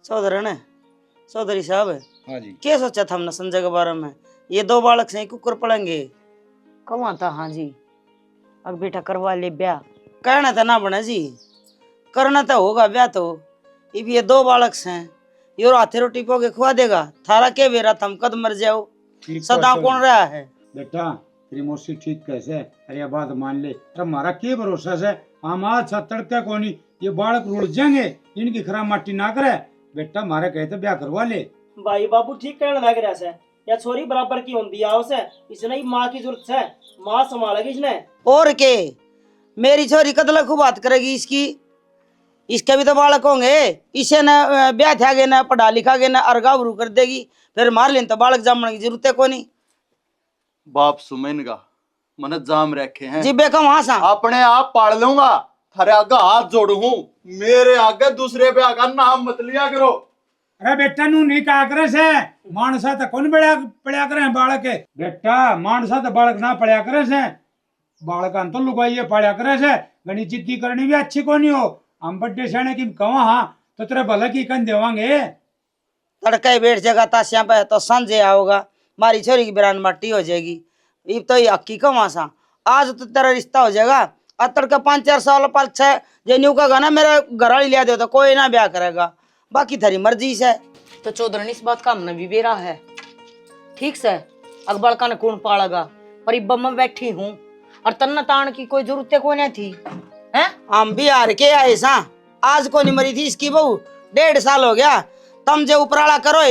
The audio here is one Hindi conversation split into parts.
चौधरी चौधरी साहब, हाँ जी। क्या सोचा था हमने संजय के बारे में? ये दो बालक से कुकर पड़ेंगे। कौन था? हाँ जी, अब बेटा करवा ले ब्याह। कहना था ना बना जी, करना तो होगा ब्याह तो। अब ये दो बालक हैं, ये हाथे रोटी पोगे खुआ देगा। थारा के बेरा थम कद मर जाओ, सदा कौन रहा है बेटा? तेरी मौसी ठीक कैसे? अरे बात मान ले, अरे हमारा क्या भरोसा है? हम आज सा तड़के को नहीं, ये बालक रुड़ जाएंगे, इनकी खराब माटी ना करे। बेटा हमारे कहते ब्याह करवा ले। भाई बाबू ठीक कहने लग रहा है, या छोरी बराबर की होती है उसे, इसने ही माँ की जरूरत है, माँ संभालेगी इसने। और के मेरी छोरी कदला खूब बात करेगी इसकी, इसके भी तो बालक होंगे। इसे न ब्याह थे आगे न पढ़ा लिखा गे न अर्गावरू कर देगी, फिर मार लेन तो बालक जामने की जरूरत है को नहीं। बाप सुमेन का मन जाम रखे हैं, जिब्बे का वहां सा अपने आप पाड़ लूंगा। थारे आगे हाथ जोड़ू हूँ, मेरे आगे दूसरे पे आगा नाम मत लिया करो। अरे बेटा नू नहीं कहा करे से, मानसा तो कौन बड़ा पढ़िया करे बालक है। बेटा मानसा तो बालक ना पढ़िया करे से, बालक तो लुगाइए पढ़िया करे से। गणित जिद्दी करनी भी अच्छी को नहीं हो। हम बड्डे सेने की कहा हाँ तो तेरे भले की कन देवांगे। तड़के बैठ जाएगा ताशिया पे तो संजय आओगा, मारी छोरी की बिरान मट्टी हो जाएगी। अब तो ये अक्की का वहां सा आज तो तेरा रिश्ता हो जाएगा। अतर का 5-4 साल पाल छह जेन्यू का गाना मेरा घर वाली लिया दे तो कोई ना ब्याह करेगा, बाकी थारी मर्जी से। तो चौधरी इस बात का हमने भी बेरा है, ठीक से अकबर का न कौन पालेगा, पर इब्बा मैं बैठी हूँ और तन्ना तान की कोई जरूरत को नहीं थी हैं? हम भी हार के आए सा, आज को नहीं मरी थी इसकी बहू, 1.5 साल हो गया। तुम जो उपराला करो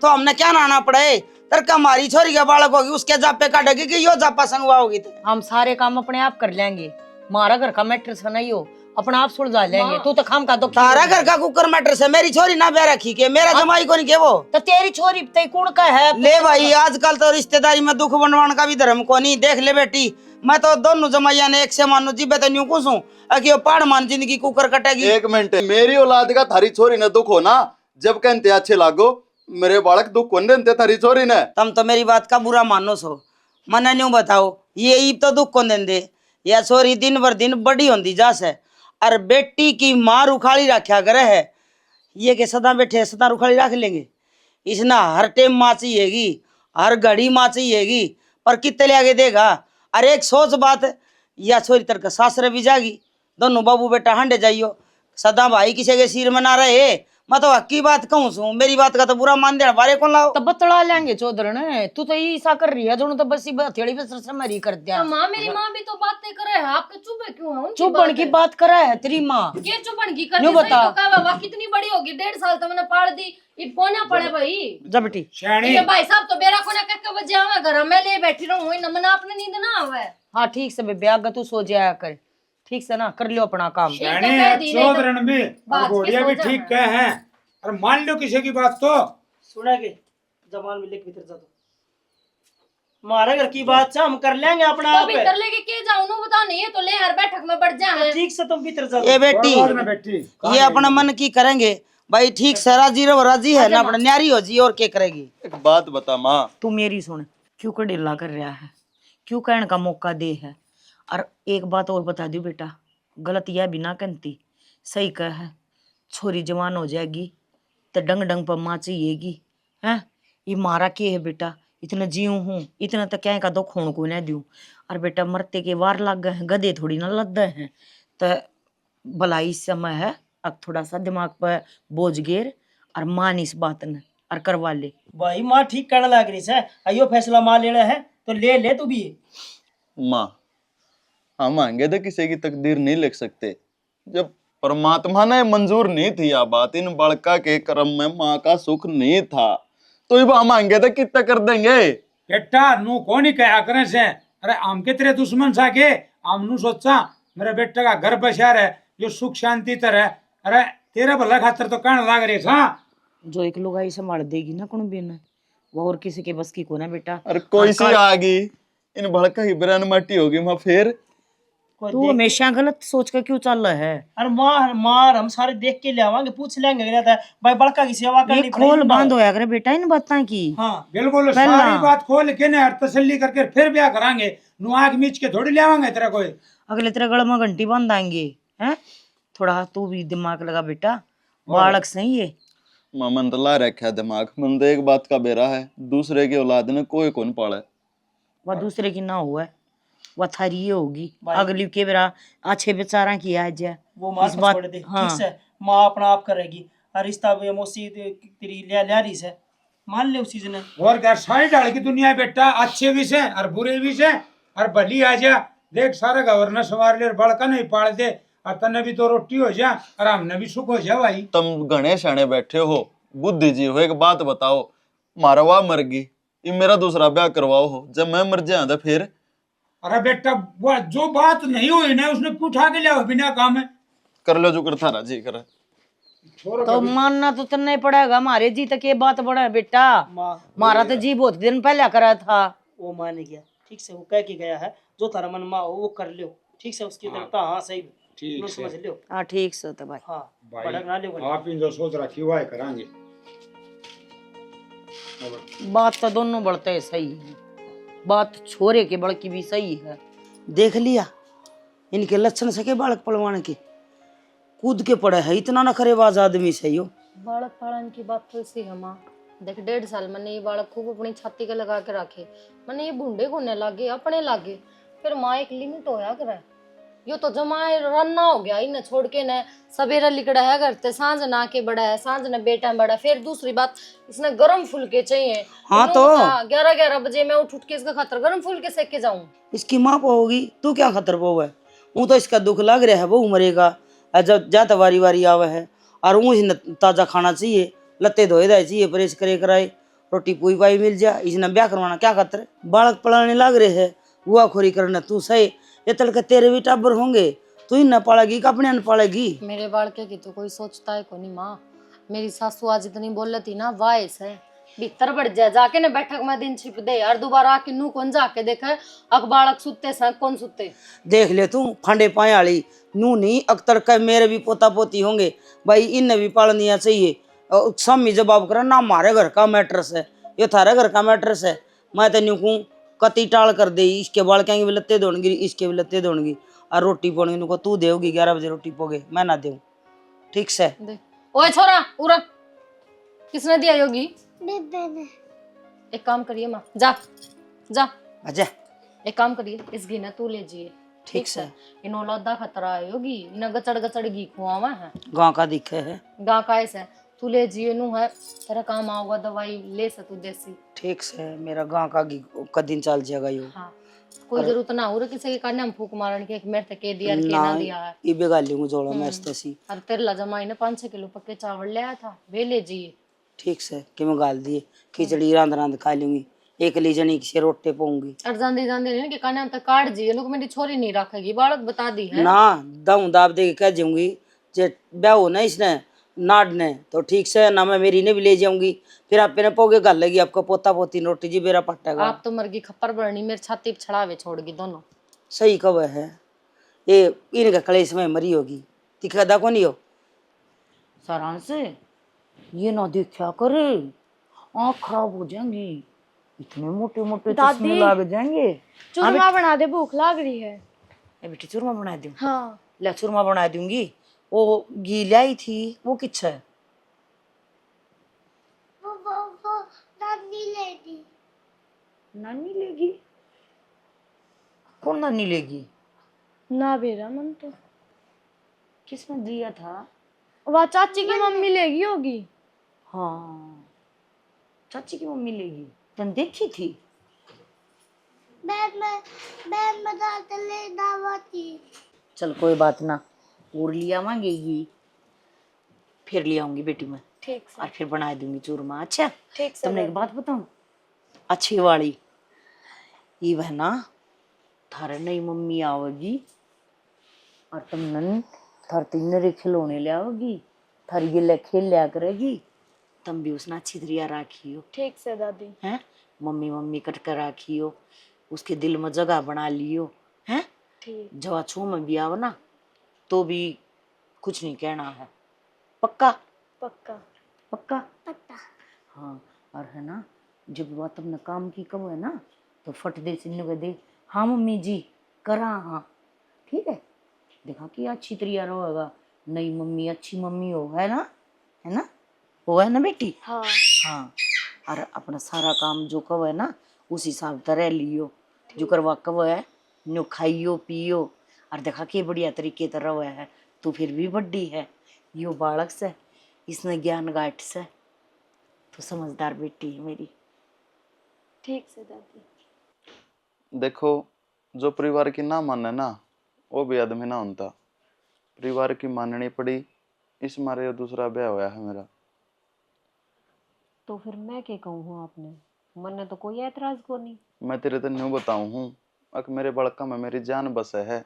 तो हमने क्या नाना पड़े? तरका मारी छोरी का बालक होगी, उसके जापे काटेगी कि यो जापा संगवा होगी। हम सारे काम अपने आप कर लेंगे, मारा घर का मैटर से नहीं हो, अपना आप सुलझा लेंगे। तू तो खाम का तो तारा घर का कुकर मैटर से मेरी छोरी ना ब्याह रखी के, मेरा जमाई को नहीं के वो तो तेरी छोरी ते कौन का है? ले भाई आजकल तो रिश्तेदारी में दुख बनवान का भी धर्म को नहीं। देख ले बेटी, मैं तो दोनों जमाइया ने एक से मानो जी तो न्यू कुछ हूँ कि पाड़ मान जिंदगी कुकर कटेगी। एक मिनट, मेरी औलाद का थारी छोरी ने दुख हो ना, जब कहते अच्छे लागो, मेरे बालक दुख कौन देते थारी छोरी ने? तुम तो मेरी बात का बुरा मानो सो, मना न्यू बताओ ये ईब तो दुख कौन दे? या छोरी दिन भर दिन बड़ी होती जा से, और बेटी की माँ रुखाड़ी रखा करे है, ये के सदा बैठे सदा रुखाड़ी रख लेंगे? इसना हर टाइम माँ चाहिएगी, हर घड़ी माँ चाहिएगी, पर कितने आगे देगा? अरे एक सोच बात, या छोरी तरह का सासरे भी जागी, दोनों बाबू बेटा हंडे जाइयो, सदा भाई किसी के सिर में ना रहे। मैं तो हक्की बात कहूँ सू, मेरी बात का तो बुरा मान दे बारे कौन लाओ? तब बतला लेंगे चौधरी ने, तू तो ईसा कर रही है दोनों तो बस हथेली पे सरसमरी कर दिया। माँ मेरी माँ भी तो बातें करे है, आपके चुप क्यों है? उनकी चुपन की बात करा है तेरी माँ, ये चुपन की कर यूं बता। तो कहा बाबा कितनी बड़ी होगी, 1.5 साल तो मैंने पाल दी, ये कोना पड़े भाई। जा बेटी शैणी ये भाई साहब तो बेरा कोना कह बजे आवे घर में ले बैठी रहूं, न मना अपने नींद ना आवे। हाँ ठीक से बेबे आगे तू सो जाया कर, ठीक से ना कर लियो अपना काम। शैणी चौधरी भी और घोड़िया भी ठीक कहे हैं, और मान लो किसी की बात तो सुना के जमाल मिले भीतर जा, तो मारे घर की बात से हम कर लेंगे अपना तो आप। भीतर लेके के जाऊं नु बता नहीं है तो ले हर बैठक में बढ़ जा। तो ठीक से तुम भीतर जा। ये बेटी बेटी ये अपना मन की करेंगे भाई, ठीक से राजी रहो, राजी है ना अपना न्यारी हो जी, और क्या करेगी? एक बात बता माँ, तू मेरी सुन, क्यों कडेला कर रहा है, क्यों कहने का मौका दे है? और एक बात और बता दू बेटा, गलत यह भी ना कहती, सही कह है, छोरी जवान हो जाएगी तो डंग डंग पर माँ चाहिएगी है। ये मारा के है बेटा, इतना जीव हूँ, इतना तो क्या का दुख होने को ना दूं। और बेटा मरते के वार लग गए हैं, गधे थोड़ी ना लग गए हैं, तो भलाई समय है, अब थोड़ा सा दिमाग पर बोझ गेर और मान इस बात ने और करवा ले। भाई माँ ठीक कहने लग रही है, अयो फैसला माँ लेना है तो ले ले तू भी। माँ हम मांगे तो किसी की तकदीर नहीं लिख सकते, जब परमात्मा ने मंजूर नहीं थी यह बात, इन बड़का के कर्म में माँ का सुख नहीं था, तो अब हम मांगे तो कितना कर देंगे? बेटा नू कौन ही कहा करे से, अरे हम के तेरे दुश्मन सा के, हम नू सोचा मेरे बेटे का घर बसार है, जो सुख शांति तरह, अरे तेरे भला खातर तो कहने लाग रहे सा। जो एक लुगाई संभाल देगी ना कौन भी ना, वो और किसी के बस की को ना बेटा। अरे कोई सी आ गई, इन भड़का ही बिरान माटी होगी माँ, फिर तू हमेशा गलत सोच कर क्यों चल रहा है? अरे मार मार हम सारे देख के ले आवांगे, पूछ लेंगे रहता है भाई, बड़का की सेवा करनी ये खोल बंद होया करे बेटा इन बातों की। हाँ बिल्कुल सारी बात खोल के ना तसल्ली करके फिर ब्याह करांगे, नु आग मीच के थोड़ी ले आवांगे तेरा कोई। अगले तेरे गले में घंटी बांध आएंगे हैं, थोड़ा तू भी दिमाग लगा बेटा, बालक सही है मन तो ला रखा है दिमाग। मन तो एक बात का बेरा है, दूसरे की औलाद ने कोई कौन पाले। वह दूसरे की ना हुआ है, वह थारी ये होगी। भाई। अगली के बेरा अच्छे बेचारा की आज है वो मार इस को बात। छोड़ दे, हाँ। ठीक से। माँ अपना आप करेगी और रिश्ता भी मौसी तेरी लिया रही से मान ले उस चीज ने। और क्या सारी डाल की दुनिया है बेटा, अच्छे भी से और बुरे भी से। और भली आ जा, देख सारे गवर्नर संवार ले और बड़का नहीं पाल दे, और तने भी तो रोटी हो जा और हमने भी सुख हो जा भाई। तुम घने शाणे बैठे हो, बुद्धि जी हो। एक बात बताओ, मारा वाह मर गई, ये मेरा दूसरा ब्याह करवाओ हो। जब मैं मर जाऊं तो फिर? अरे बेटा वो जो बात नहीं हुई ना उसने उठा के लिया बिना काम है। कर लो जो करता रहा जी करे। छोड़ो तो कभी। मानना तो तन्ने पड़ेगा, हमारे जी तक ये बात बड़ा है बेटा। माँ मारा तो जी बहुत दिन पहले करा था। वो मान गया, ठीक से। वो कह के गया है जो तारा मन माँ हो वो कर लियो, ठीक से। उसकी तरफ हाँ सही ठीक नो से। समझ लियो। हाँ ठीक से तो भाई। हाँ भाई भड़क ना लियो। आप इन जो सोच रखी हुआ है करांगे। बात तो दोनों बढ़ते हैं सही है, बात छोरे के बड़ की भी सही है। देख लिया इनके लक्षण से के बालक पलवान के कूद के पड़े है, इतना न करेबाज आदमी से यो। बालक पालन की बात तो इसी है माँ। देख 1.5 साल मैंने ये बालक खूब अपनी छाती के लगा के रखे, मैंने ये बूढ़े कोने लागे अपने लागे। फिर माँ एक लिमिट होया करे, यो तो जमाए रन्ना हो गया इन्हें छोड़ के न। सवेरे लिकड़ा है करते, सांझ ना के बड़ा है, सांझ ने बेटा बड़ा। फिर दूसरी बात इसने गरम फुलके चाहिए। हाँ तो 11-11 बजे मैं उठ के इसका खातर गरम फुलके सेक के जाऊं। इसकी माँ को होगी, तू क्या खतर वो है। वो तो इसका दुख लग रहा है, वो मरेगा। और जब जाता वारी वारी आवे है और वो ताजा खाना चाहिए, लत्ते धोए दाए चाहिए, परहेज करे कराए, रोटी पुई पाई मिल जा। इसने ब्याह करवाना क्या खतर। बालक पढ़ाने लग रहे है, हुआ खोरी करना तू सही। ये तलके तेरे भी टाबर होंगे, तू ही न पालेगी का अपने न पालेगी। मेरे बालके की तो कोई सोचता है को नहीं माँ। मेरी सासू आज इतनी बोल रही थी ना, वायस है भीतर बढ़ जाए जाके ना बैठक में दिन छिप दे यार। दोबारा आके नू कौन जाके देखे अक बालक सुते से कौन सुते। देख ले तू फंडे पाए वाली नू नहीं अख्तर का मेरे भी पोता पोती होंगे भाई, इन्हें भी पालनिया चाहिए। और स्वामी जवाब करा ना, हमारे घर का मैट्रस है ये थारे घर का मैट्रस है। मैं तो न्यू कहूँ कति टाल कर दे, इसके बाल कहेंगे भी लत्ते धोनगी, इसके भी लत्ते धोनगी। और रोटी पोनी नुको तू देगी 11 बजे रोटी पोगे, मैं ना दूँ, ठीक से। ओए छोरा उरा, किसने दिया योगी? एक काम करिए माँ, जा जा अजय एक काम करिए, इस घी ना तू ले जिए, ठीक से। इनो लौदा खतरा है योगी, इन्हें गचड़ गचड़ घी खुआवा है। गाँव का दिखे है, गाँव का ऐसा तू ले जिए नू है, तेरा काम आऊगा। दवाई ले सकू देसी। ठीक से। मेरा गाँव का दिन चल जाएगा यो। हाँ कोई जरूरत ना हो रही किसी के काने हम फूक मारन के, एक मेरे तक के दिया के ना ना दिया है। ये बेगा लूंगा जोड़ा मैं ऐसी। और तेरे ला जमाई ने 5-6 किलो पक्के चावल ले आया था, वे ले जिए। ठीक से कि मैं गाल दिए खिचड़ी रांध रांध खा लूंगी, एक ली जनी से रोटे पाऊंगी और जांदी जांदी नहीं कि काने हम तक काट जिए लोग, मेरी छोरी नहीं रखेगी बालक बता दी है। ना। दाऊ दाब दे के कह जाऊंगी जे ब्याह हो ना इसने नाड ने तो ठीक से ना, मैं मेरी ने भी ले जाऊंगी। फिर आप ने पोगे गल लगी आपका पोता पोती रोटी जी बेरा पट्टेगा। आप तो मरगी खप्पर बरनी मेरी छाती पे छड़ावे छोड़गी दोनों। सही कब है ये, इनका कलेश में मरी होगी तिखदा को नहीं हो। सारांश से ये ना देखा करे, आँख खराब हो जाएंगी, इतने मोटे मोटे चश्मे लग जाएंगे। चूरमा बना दे, भूख लग रही है। ए बेटी चूरमा बना दूं? हाँ ले चूरमा बना दूंगी। वो घी लाई थी वो किच्छ है? वो नानी लेगी। नानी लेगी? कौन नानी लेगी? ना बेरा मन तो किसने दिया था? वह चाची की मम्मी लेगी होगी। हाँ चाची की मम्मी लेगी, तुम देखी थी? बैग में डाल के ले दावती। चल कोई बात ना, और लिया मांगेगी फिर ले आऊंगी बेटी मैं, ठीक और फिर बना दूंगी चूरमा। अच्छा ठीक से तुमने एक बात बताऊं अच्छी वाली, ये वह ना थारे नई मम्मी आवेगी और तुम नन थार तीन खिलौने ले आओगी, थारी गिले खेल लिया करेगी, तुम भी उसने अच्छी तरह राखियो। ठीक से दादी। हैं मम्मी मम्मी कट कर राखियो, उसके दिल में जगह बना लियो। हैं ठीक जवा छू में भी आओ ना तो भी कुछ नहीं कहना है, पक्का? पक्का पक्का पक्का। हाँ। और है ना जब बात तुमने काम की कब है ना तो फट दे सिन्नू के दे, हाँ मम्मी जी करा हाँ, ठीक है। देखा कि अच्छी तरह रहेगा, नई मम्मी अच्छी मम्मी हो, है ना, है ना। वो है ना बेटी। हाँ हाँ, और अपना सारा काम जो कब है ना उस हिसाब से रह लियो, जो करवा कब है न्यू खाइयो पियो। और देखा के बढ़िया तरीके तरह हुआ है, तू फिर भी बड्डी है, यो बालक से इसने ज्ञान गांठ से, तो समझदार बेटी है मेरी। ठीक से दादी। देखो, जो परिवार की ना माने ना वो भी आदमी ना होता। परिवार की माननी पड़ी, इस मारे दूसरा ब्याह हुआ है मेरा। तो फिर मैं क्या कहूँ आपने, मन ने तो कोई एतराज को नहीं। मैं तेरे तो न्यू बताऊं हूँ, अक मेरे बड़का में मेरी जान बसे है।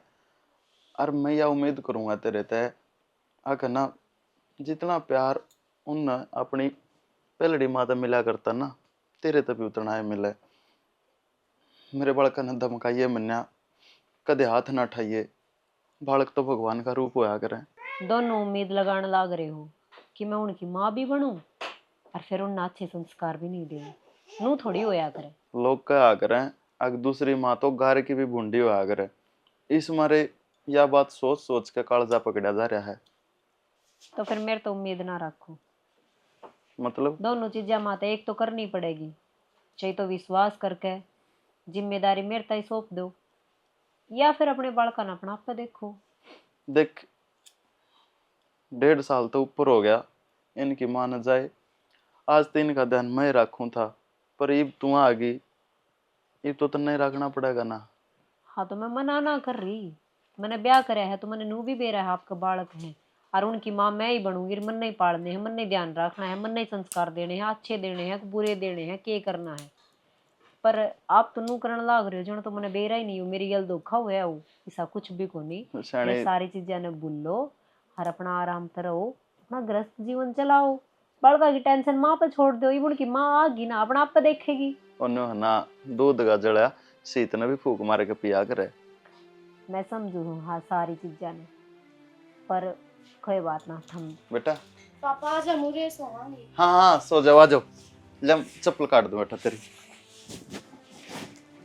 और मैं यह उम्मीद करूंगा तेरे ते अक ना जितना प्यार उन अपनी पहलड़ी माता मिला करता ना, तेरे तक भी उतना ही मिले। मेरे बालक ने धमकाइए मन्या, कदे हाथ ना उठाइए। बालक तो भगवान का रूप होया करे। दोनों उम्मीद लगाने लाग रहे हो कि मैं उनकी माँ भी बनूं और फिर उन्हें अच्छे संस्कार भी नहीं दूं। नू थोड़ी होया करे। लोग कहा करें अग दूसरी माँ तो गार की भी भूंडी होया करे। इस मारे यह बात सोच सोच के कालजा पकड़ा जा रहा है। तो फिर मेरे तो उम्मीद ना रखो। मतलब दोनों चीजें माते एक तो करनी पड़ेगी। चाहिए तो विश्वास करके जिम्मेदारी मेरे तय सौंप दो, या फिर अपने बालका अपना आप पे देखो। देख, 1.5 साल तो ऊपर हो गया इनकी मान जाए। आज तो इनका ध्यान मैं रखूं था, पर अब तू आ गई, अब तो नहीं रखना पड़ेगा ना। हाँ तो मैं मना ना कर रही, मैंने ब्याह कराया है तो मैंने नू भी बेरा है, आपका बालक है और उनकी माँ मैं ही बनूंगी। मन नहीं पालने हैं, मन नहीं ध्यान रखना है, मन नहीं संस्कार देने हैं, अच्छे देने हैं बुरे देने हैं, के करना है। पर आप तो नू करने लाग रहे हो जन, तो मैंने बेरा ही नहीं हो, मेरी गल धोखा हुआ है वो, ऐसा कुछ भी को नहीं। शाणे ये सारी चीजें ने भूल लो और अपना आराम से रहो, अपना गृहस्थ जीवन चलाओ। बड़का की टेंशन माँ पे छोड़ दो, इवन की माँ आगी ना अपना आप पे देखेगी। उन्होंने ना दूध का जड़ा शीत ने भी फूक मार के पिया करे। मैं समझू हूँ हाँ सारी चीजें ने, पर कोई बात ना थम। बेटा पापा आज हम मुझे सोवांगे। हाँ हाँ सो जाओ, आ जाओ। ले चप्पल काट दो बेटा तेरी।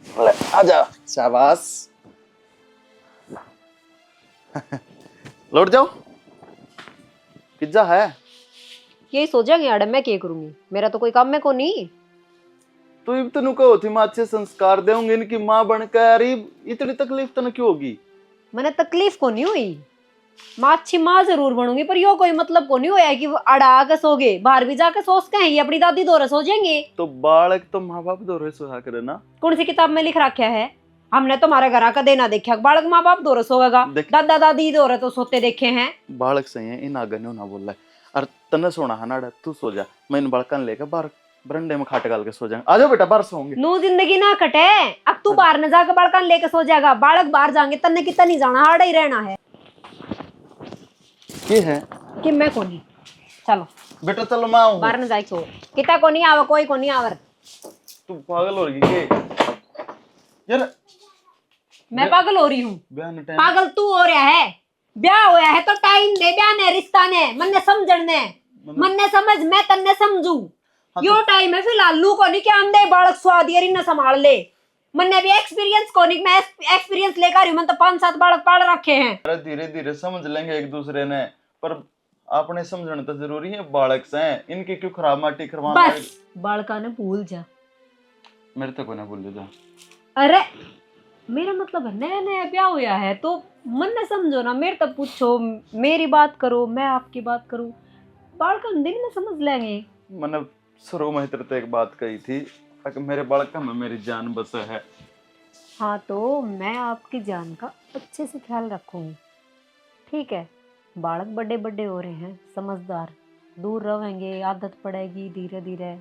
ले आजा, शाबाश। लौट जाओ, पिज्जा है। यही सोचेंगे अड़े मैं क्या करूंगी, मेरा तो कोई काम में को नहीं। तो इब तनु कहो थी माँ अच्छे संस्कार देंगे इनकी माँ बनकर, इतनी तकलीफ तन क्यों होगी? मैंने तकलीफ को नहीं हुई, माँ अच्छी माँ जरूर बनूंगी, पर यो कोई मतलब को नहीं होया कि वो अड़ा के सोगे, बाहर भी जाके सोच के हैं ये अपनी दादी दौरे सो जाएंगे। तो बालक तो माँ बाप दौरे सोया करे ना। कौन सी किताब में लिख रखा है? हमने तुम्हारे घर का देना देखा, बालक माँ बाप दौरे सोएगा, दादा दादी दौरे तो सोते देखे हैं। बालक सही है, इन आगे ना बोल रहा है। और तने सोना है ना, तू सो जा, मैं इन बालकन लेकर बाहर बरंडे में खाट डाल के सो जाएंगे। आ जाओ बेटा, बाहर सोएंगे। नू जिंदगी ना कटे, अब तू बाहर न जाकर बालकन लेके सो जाएगा, बालक बाहर जाएंगे तन्ने कितना नहीं जाना, हाड़ा ही रहना है। ये है कि मैं को नहीं, चलो बेटा चलो मैं आऊं। बाहर न जाए सो, किता को नहीं आवा, कोई को नहीं आवर। तू पागल हो रही है यार। मैं पागल हो रही हूँ? बयान टाइम पागल तू हो रहा है। ब्याह होया है तो टाइम दे, ब्याह ने रिश्ता ने मन ने समझने मन ने समझ, मैं तन्ने समझू। यो टाइम है फिलहाल, लू को नहीं क्या अंधे बालक स्वाद यारी न संभाल ले। मैंने भी एक्सपीरियंस को नहीं, मैं एक्सपीरियंस लेकर आई हूं, मैं तो 5-7 बालक पाल रखे हैं। अरे धीरे धीरे समझ लेंगे एक दूसरे ने, पर आपने समझना तो जरूरी है। बालक से इनकी क्यों खराब माटी करवाना? बस बालका ने भूल जा, मेरे तो को ना भूल जा। अरे मेरा मतलब है नया नया ब्याह होया है तो मन ने समझो ना, मेरे तब पूछो, मेरी बात करो, मैं आपकी बात करूं, बालका दिन में समझ लेंगे। मैंने शुरू में तेरे एक बात कही थी कि मेरे बालक में मेरी जान बस है। हाँ तो मैं आपकी जान का अच्छे से ख्याल रखूंगी, ठीक है? बालक बड़े बड़े हो रहे हैं, समझदार, दूर रहेंगे, आदत पड़ेगी धीरे धीरे,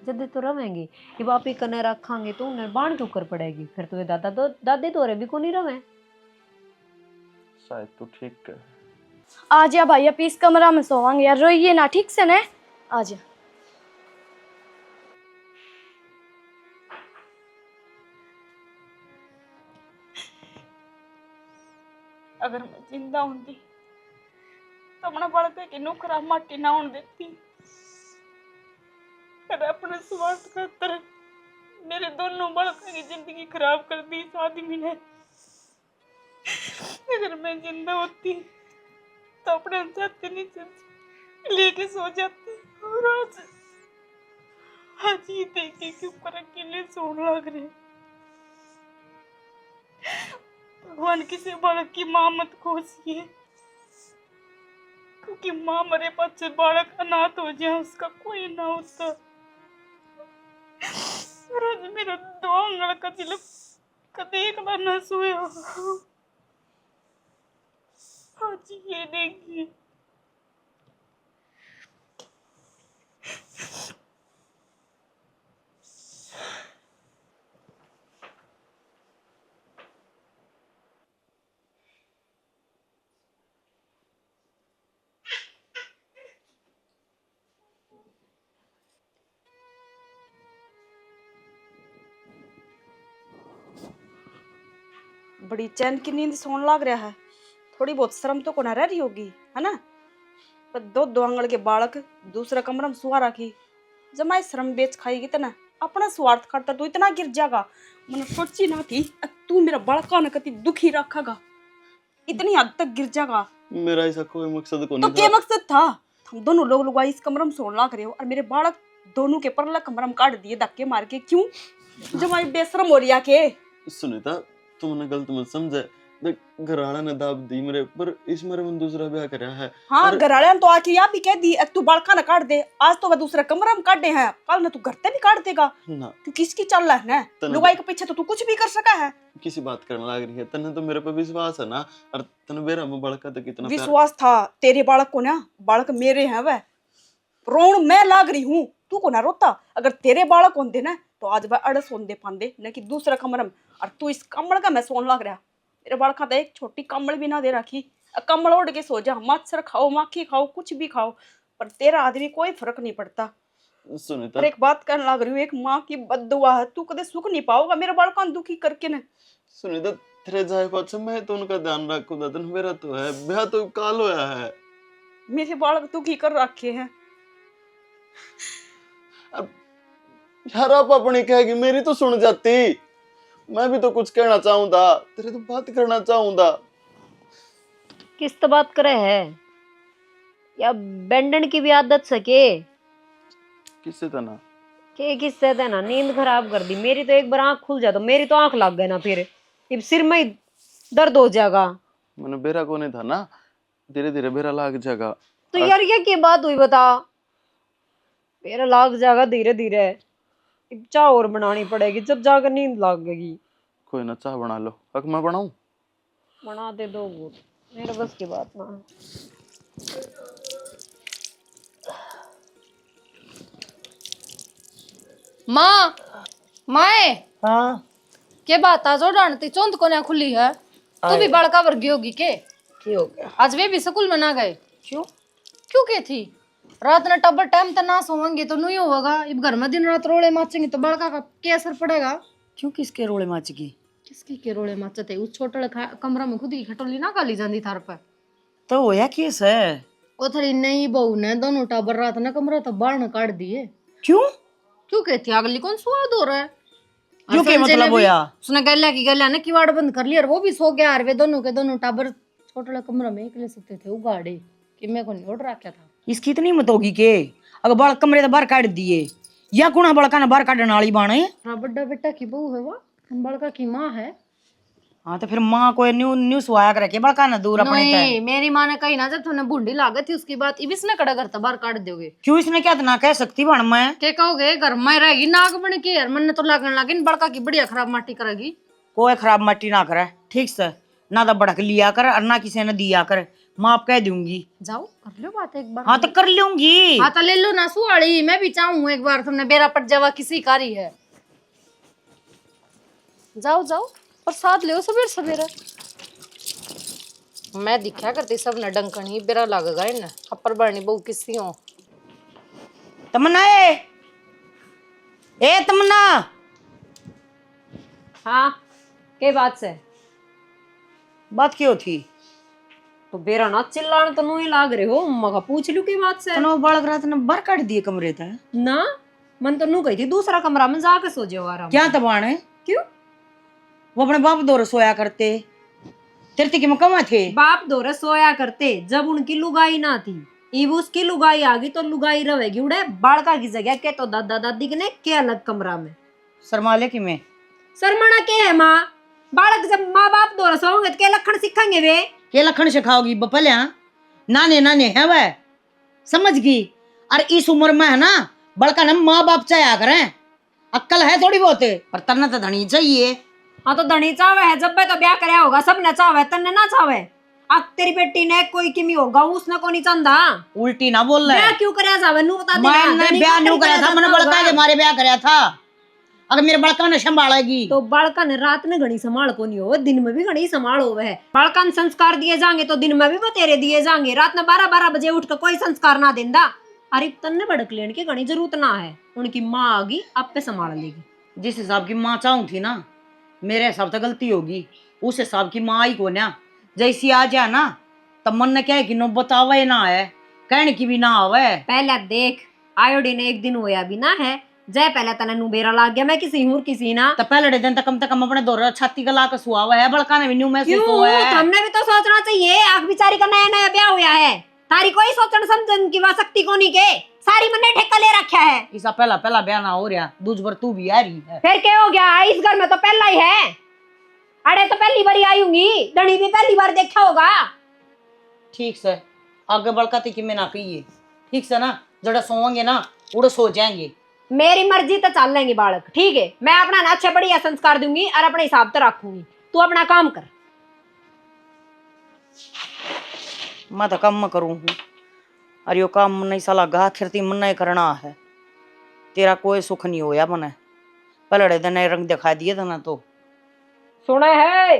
जब तो रहेंगे। जब आप ही कने रखांगे तो उन्हें बाण के ऊपर पड़ेगी, फिर तो दादी तो भी को नहीं रहे। शायद तू ठीक है। आ जा भाई, अब इस कमरा में सोवांगे यार, रोइए ना, ठीक से ना, आ जा। अगर मैं जिंदा होती तो अपना बालक के नू खराब माटी ना होने देती। पर अपने स्वार्थ खातर मेरे दोनों बालकों की जिंदगी खराब कर दी इस आदमी ने। अगर मैं जिंदा होती तो अपने जाते नीचे लेके सो जाती और आज ये देखे कि ऊपर अकेले सोने लग रहे। भगवान किसी बालक की माँ मत खोजिए, क्योंकि माँ मरे पाछे बालक अनाथ हो जाए उसका कोई ना होता। और आज मेरा 2 आंगल का दिल कभी एक बार न सोया। आज ये देखिए बड़ी चैन की नींद सोने लग रहा है। थोड़ी बहुत शर्म तो को ना रह रही होगी, है ना? पर 2 आंगल के बालक दूसरा कमरा में सुआ रखी, जमाई शर्म बेच खाएगी तना अपना स्वार्थ करता तो इतना गिर जाएगा। मैंने सोची ना थी तू मेरा बालका न कति दुखी रखेगा, इतनी हद तक गिर जाएगा। मेरा ऐसा कोई मकसद को तो नहीं क्या था। मकसद था? हम दोनों लोग लुगाई इस कमरे में सोने लग रहे हो और मेरे बालक दोनों के परला कमरा में काट दिए धक्के मार के। क्यों? जमाई बेशरम हो रिया के। सुनीता तुमने गलत मत समझे, देख घरवाला ने दाब दी मेरे पर, इस मेरे में दूसरा ब्याह करया है। हाँ और- घरवाले ने तो आके या भी कह दी तू बालका न काट दे, आज तो वह दूसरा कमरा में काट दे हैं, कल न तू घर पे भी काट देगा। ना तू किसकी चल रहा है ना? तने लुगाई के पीछे तो तू कुछ भी कर सका है। किसी बात करने लग रही है, तने तो मेरे पे विश्वास है ना, और तने मेरा में बड़का तो कितना प्यार। विश्वास था तेरे बालक को ना, बालक मेरे हैं वह, रोण मैं लाग रही हूँ, तू को ना रोता। अगर तेरे बालक होते ना तो आज वह अड़स होते पांदे न कि दूसरा कमरा में, और तू इस कमल का मैं सोन लग रहा। मेरे बालक तो एक छोटी कमल भी ना दे रखी, कमल ओढ़ के सो जा, मच्छर खाओ माखी खाओ कुछ भी खाओ, पर तेरा आदमी कोई फर्क नहीं पड़ता। सुनीता और एक बात कहने लग रही हूँ, एक माँ की बद्दुआ है, तू कदे सुख नहीं पाओगा मेरे बालक दुखी करके न। सुनीता तेरे जाए पाछे मैं तो उनका ध्यान रखूंगा, तन मेरा तो है ब्याह तो काल होया है। मेरे बालक दुखी कर रखे हैं। यार आप अपनी कहेगी मेरी तो सुन जाती, मैं भी तो कुछ कहना चाहूंगा, तेरे तो बात करना चाहूंगा। किस तो बात करे है या बैंडन की भी आदत सके किससे तना के किससे देना नींद खराब कर दी मेरी। तो एक बार आंख खुल जाए तो मेरी तो आंख लग गई ना, फिर अब सिर में ही दर्द हो जाएगा। मैंने बेरा को नहीं था ना, धीरे धीरे बेरा लाग जाएगा। तो यार ये क्या बात हुई बता, मेरा लाग जाएगा धीरे धीरे, अब चाय और बनानी पड़ेगी जब जाकर नींद लगेगी। कोई ना चाय बना लो, हक मैं बनाऊं? बना दे दो वो, मेरे बस की बात ना है। माँ माए हाँ के बात आज डांटती चौंध को ना खुली है, तू भी बड़का वर्गी होगी के? क्या हो गया? आज वे भी स्कूल में ना गए? क्यों? क्यों के थी? रात ने टबर टाइम तक ना सोएंगे तो नहीं होगा, अब घर में दिन रात रोले माचेंगे तो बड़का का क्या असर पड़ेगा? क्यों किसके रोले माच गई? किसकी के रोले माचते? उस छोटे कमरा में खुद की खटोली ना गाली जाती थार पर। तो होया केस है? ओ थरी नहीं बहू ने दोनों टाबर रात ना कमरा तो बाहर न काट दिए। क्यों? क्यों कहती अगली कौन स्वाद हो रहा है? क्यों के मतलब होया? उसने गल्या की गल्या ने किवाड़ बंद कर लिया और वो भी सो गया। और वे दोनों के दोनों टाबर छोटा कमरा में अकेले सोते थे उगाड़े कि मैं को नहीं उड़ रखा था। इसकी इतनी मत होगी के अगर बड़ कमरे तो बाहर काट दिए या कुणा बड़का ने बाहर काटने वाली बाणे? हाँ बड्डा बेटा की बहू है वो, हम बड़का की माँ है। हाँ तो फिर माँ को न्यू सुहाया करे के बड़का ना दूर अपने नहीं मेरी माँ ने कही ना जब तुमने बूढ़ी लागत थी उसकी बात, इबिस ने कड़ा करता बाहर काट दोगे। क्यों? इसने क्या ना कह सकती बण मैं? के कहोगे घर में रहेगी नाक बन के, यार मन तो लगने लगे बड़का की बढ़िया खराब माटी करेगी। कोई खराब मट्टी ना करे ठीक से, ना तो भड़क लिया कर और ना किसी ने दिया कर, माप कह दूंगी। जाओ कर लो बात एक बार। हाँ तो कर लूंगी। हाँ तो ले लो ना सुहाड़ी, मैं भी चाहूँ एक बार तुमने बेरा पट जावा किसी कारी है। जाओ जाओ और साथ ले सवेर सवेरा। मैं दिखा करती सब न डंकन ही बेरा लगेगा इन अपर बड़नी बहु किसी हो। तमन्ना ए तमन्ना। हाँ के बात से? बात क्यों थी? तो बेरा ना चिल्लाने तो नहीं लाग रहे हो, मगा पूछ लू की बात से। तनो बालक रात ने बाहर काट दिए कमरे था ना मन तो नू गई थी दूसरा कमरा में जाके सो जाओ आराम। क्या तबाण है? क्यों? वो अपने बाप दौर सोया करते, तेरे की मकमा थे। बाप दोरे सोया करते जब उनकी लुगाई ना थी, इब उसकी लुगाई आ गई तो लुगाई रहेगी उड़े बालका की जगह के तो दादा दादी के ने के अलग कमरा में शर्माले की में शर्माना के है माँ बालक जब माँ बाप दो रसोंगे तो के लक्षण सीखेंगे वे के लखन सिखाओगी बपल्या नाने नाने है वह समझ गई। और इस उम्र में है ना बड़का ना माँ बाप चाहे करें अक्कल है थोड़ी बहुत पर तरना तो धनी चाहिए। हाँ तो धनी चावे है जब तो ब्याह कराया होगा सब न चावे तन्ने ना चावे अब तेरी बेटी ने कोई किमी होगा उसने को नहीं चाहता उल्टी ना बोल रहा ब्याह है। क्यों कराया जावे नू बता दे मैंने ब्याह नहीं कराया था, मैंने बड़का के मारे ब्याह कराया था। अगर मेरे बड़का ने संभालेगी तो बालका ने रात में घनी संभाल को नहीं हो दिन में भी घनी संभाल होवे है। बालका ने संस्कार दिए जाएंगे तो दिन में भी बतेरे दिए जाएंगे रात में 12-12 बजे उठ कर कोई संस्कार ना देंदा। अरे तन्ने भड़क लेने की घनी जरूरत ना है उनकी माँ आगी आप पे संभाल लेगी। जिस हिसाब की माँ चाहूँ थी ना मेरे हिसाब से गलती होगी उस हिसाब की माँ ही को ना जैसी आ जाए ना तब मन ने क्या है कि नो बतावे ना है कहने की भी ना आवे। पहले देख आयोडीन एक दिन होया भी ना है जय पहले तने नु बेरा लाग गया मैं किसी हूं किसी ना तो पहले दिन तक कम अपने दौर छाती गला के सुहा हुआ है बड़का ने भी न्यू में क्यों हमने भी तो सोचना चाहिए आग बिचारी का नया नया ब्याह हुआ है तारी कोई सोचन समझन की वा शक्ति कोनी के सारी मन्ने ठेका ले रखा है। इसा पहला ब्याह ना हो रहा दूज बार तू भी आ रही है फिर क्या हो गया इस घर में तो पहला ही है अरे तो पहली बार आई होंगी धनी भी पहली बार देखा होगा। ठीक से आगे बड़का की में ना कहिए ठीक से ना जड़ा सोएंगे ना उड़े सो जाएंगे। मेरी मर्जी तो चल लेंगे बालक ठीक है मैं अपना ना अच्छा बढ़िया संस्कार दूंगी और अपने हिसाब से रखूंगी तू अपना काम कर। मैं तो काम करूँ अरे यो काम नहीं साला गा खिरती मन नहीं करना है तेरा कोई सुख नहीं होया मने पलड़े दिन रंग दिखा दिए था ना तो सुना है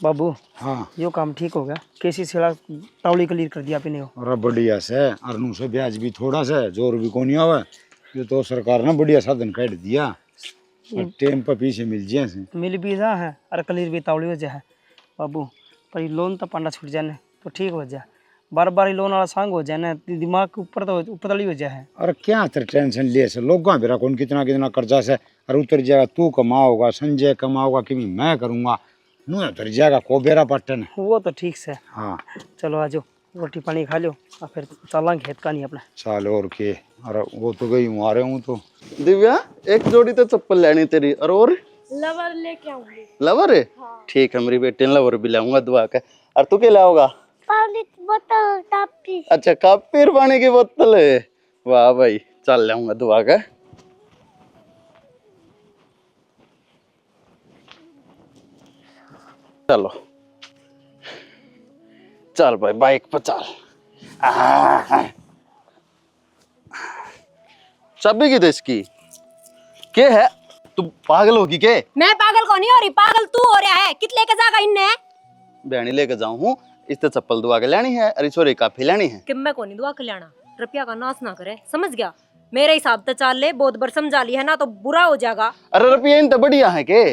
बाबू। हाँ यो काम ठीक हो गया कैसी सेड़ा तावली क्लियर कर दिया आपने। अरे बढ़िया से अरनू से ब्याज भी थोड़ा सा जोर भी कोनी आवे ये तो सरकार ने बढ़िया साधन काट दिया टेम पर पीछे मिल जाए से मिल भी जा है और क्लियर भी तावली हो जाए बाबू पर लोन तो पांडा छूट जाने तो ठीक हो जाए बार बार लोन वाला सांग हो जाए ना दिमाग के ऊपर तो उपतली हो जाए। अरे क्या तेरे टेंशन लिए से लोग बेरा कौन कितना कितना कर्जा से और उतर जाएगा तू कमाओगा संजय कमाओगा कि मैं करूँगा नू उतर जाएगा को बेरा पट्टन वो तो ठीक से। हाँ चलो आ जाओ रोटी पानी खा लो और फिर चला खेत का नहीं अपना साल और के। अरे वो तो गई हूँ आ रहे हूँ तो दिव्या एक जोड़ी तो चप्पल लेनी तेरी और लवर लेके आऊंगी। लवर है ठीक है मेरी बेटी ने लवर भी लाऊंगा दुआ का। और तू क्या लाओगा? पानी की बोतल कापी। अच्छा कापी पानी की बोतल है वाह भाई चल लाऊंगा दुआ का। चलो चल भाई बाइक पर चल। चाबी की देश की के है तू पागल होगी के? मैं पागल को नहीं हो रही पागल तू हो रहा है कितने का जागा इनने बहनी लेके जाऊं हूँ इससे चप्पल दुआ के लेनी है अरे छोरी काफी लेनी है कि मैं को नहीं दुआ के लेना रुपया का नाश ना करे समझ गया मेरे हिसाब से चाल ले बहुत बार समझा ली है ना तो बुरा हो जाएगा। अरे रुपया इन तो बढ़िया है के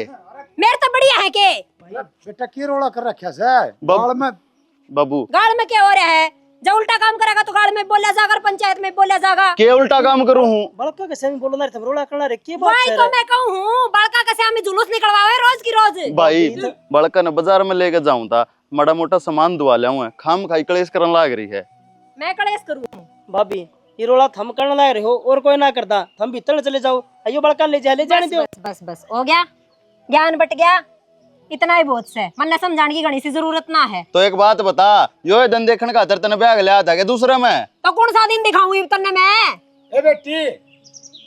मेरे तो बढ़िया है के बेटा की रोड़ा कर रखा से बाल में बाबू गाड़ में क्या हो रहा है जब उल्टा काम करेगा तो गाड़ में बोला जाएगा और पंचायत में बोला जाएगा। के उल्टा काम करूं हूँ बड़का कैसे बोलो ना रे रोला करना रे के बात भाई तो मैं कहूँ हूँ बड़का कैसे हमें जुलूस निकलवावे रोज की रोज। भाई बड़का ने बाजार में लेके जाऊं था बड़ा मोटा सामान दुआ लिया है खाम खाई कलेश करने लाग रही है। मैं कलेश करूँ भाभी ये रोला थम करने लग रहे हो और कोई ना करता थम भीतर चले जाओ अयो बड़का ले जाने दो। बस बस हो गया ज्ञान बट गया इतना ही बहुत से मन समझाने की घनी सी जरूरत ना है। तो एक बात बता यो धन देखने का तने ब्याह लिया था क्या दूसरा में तो कौन सा दिन दिखाऊंगी तन्ने मैं ए बेटी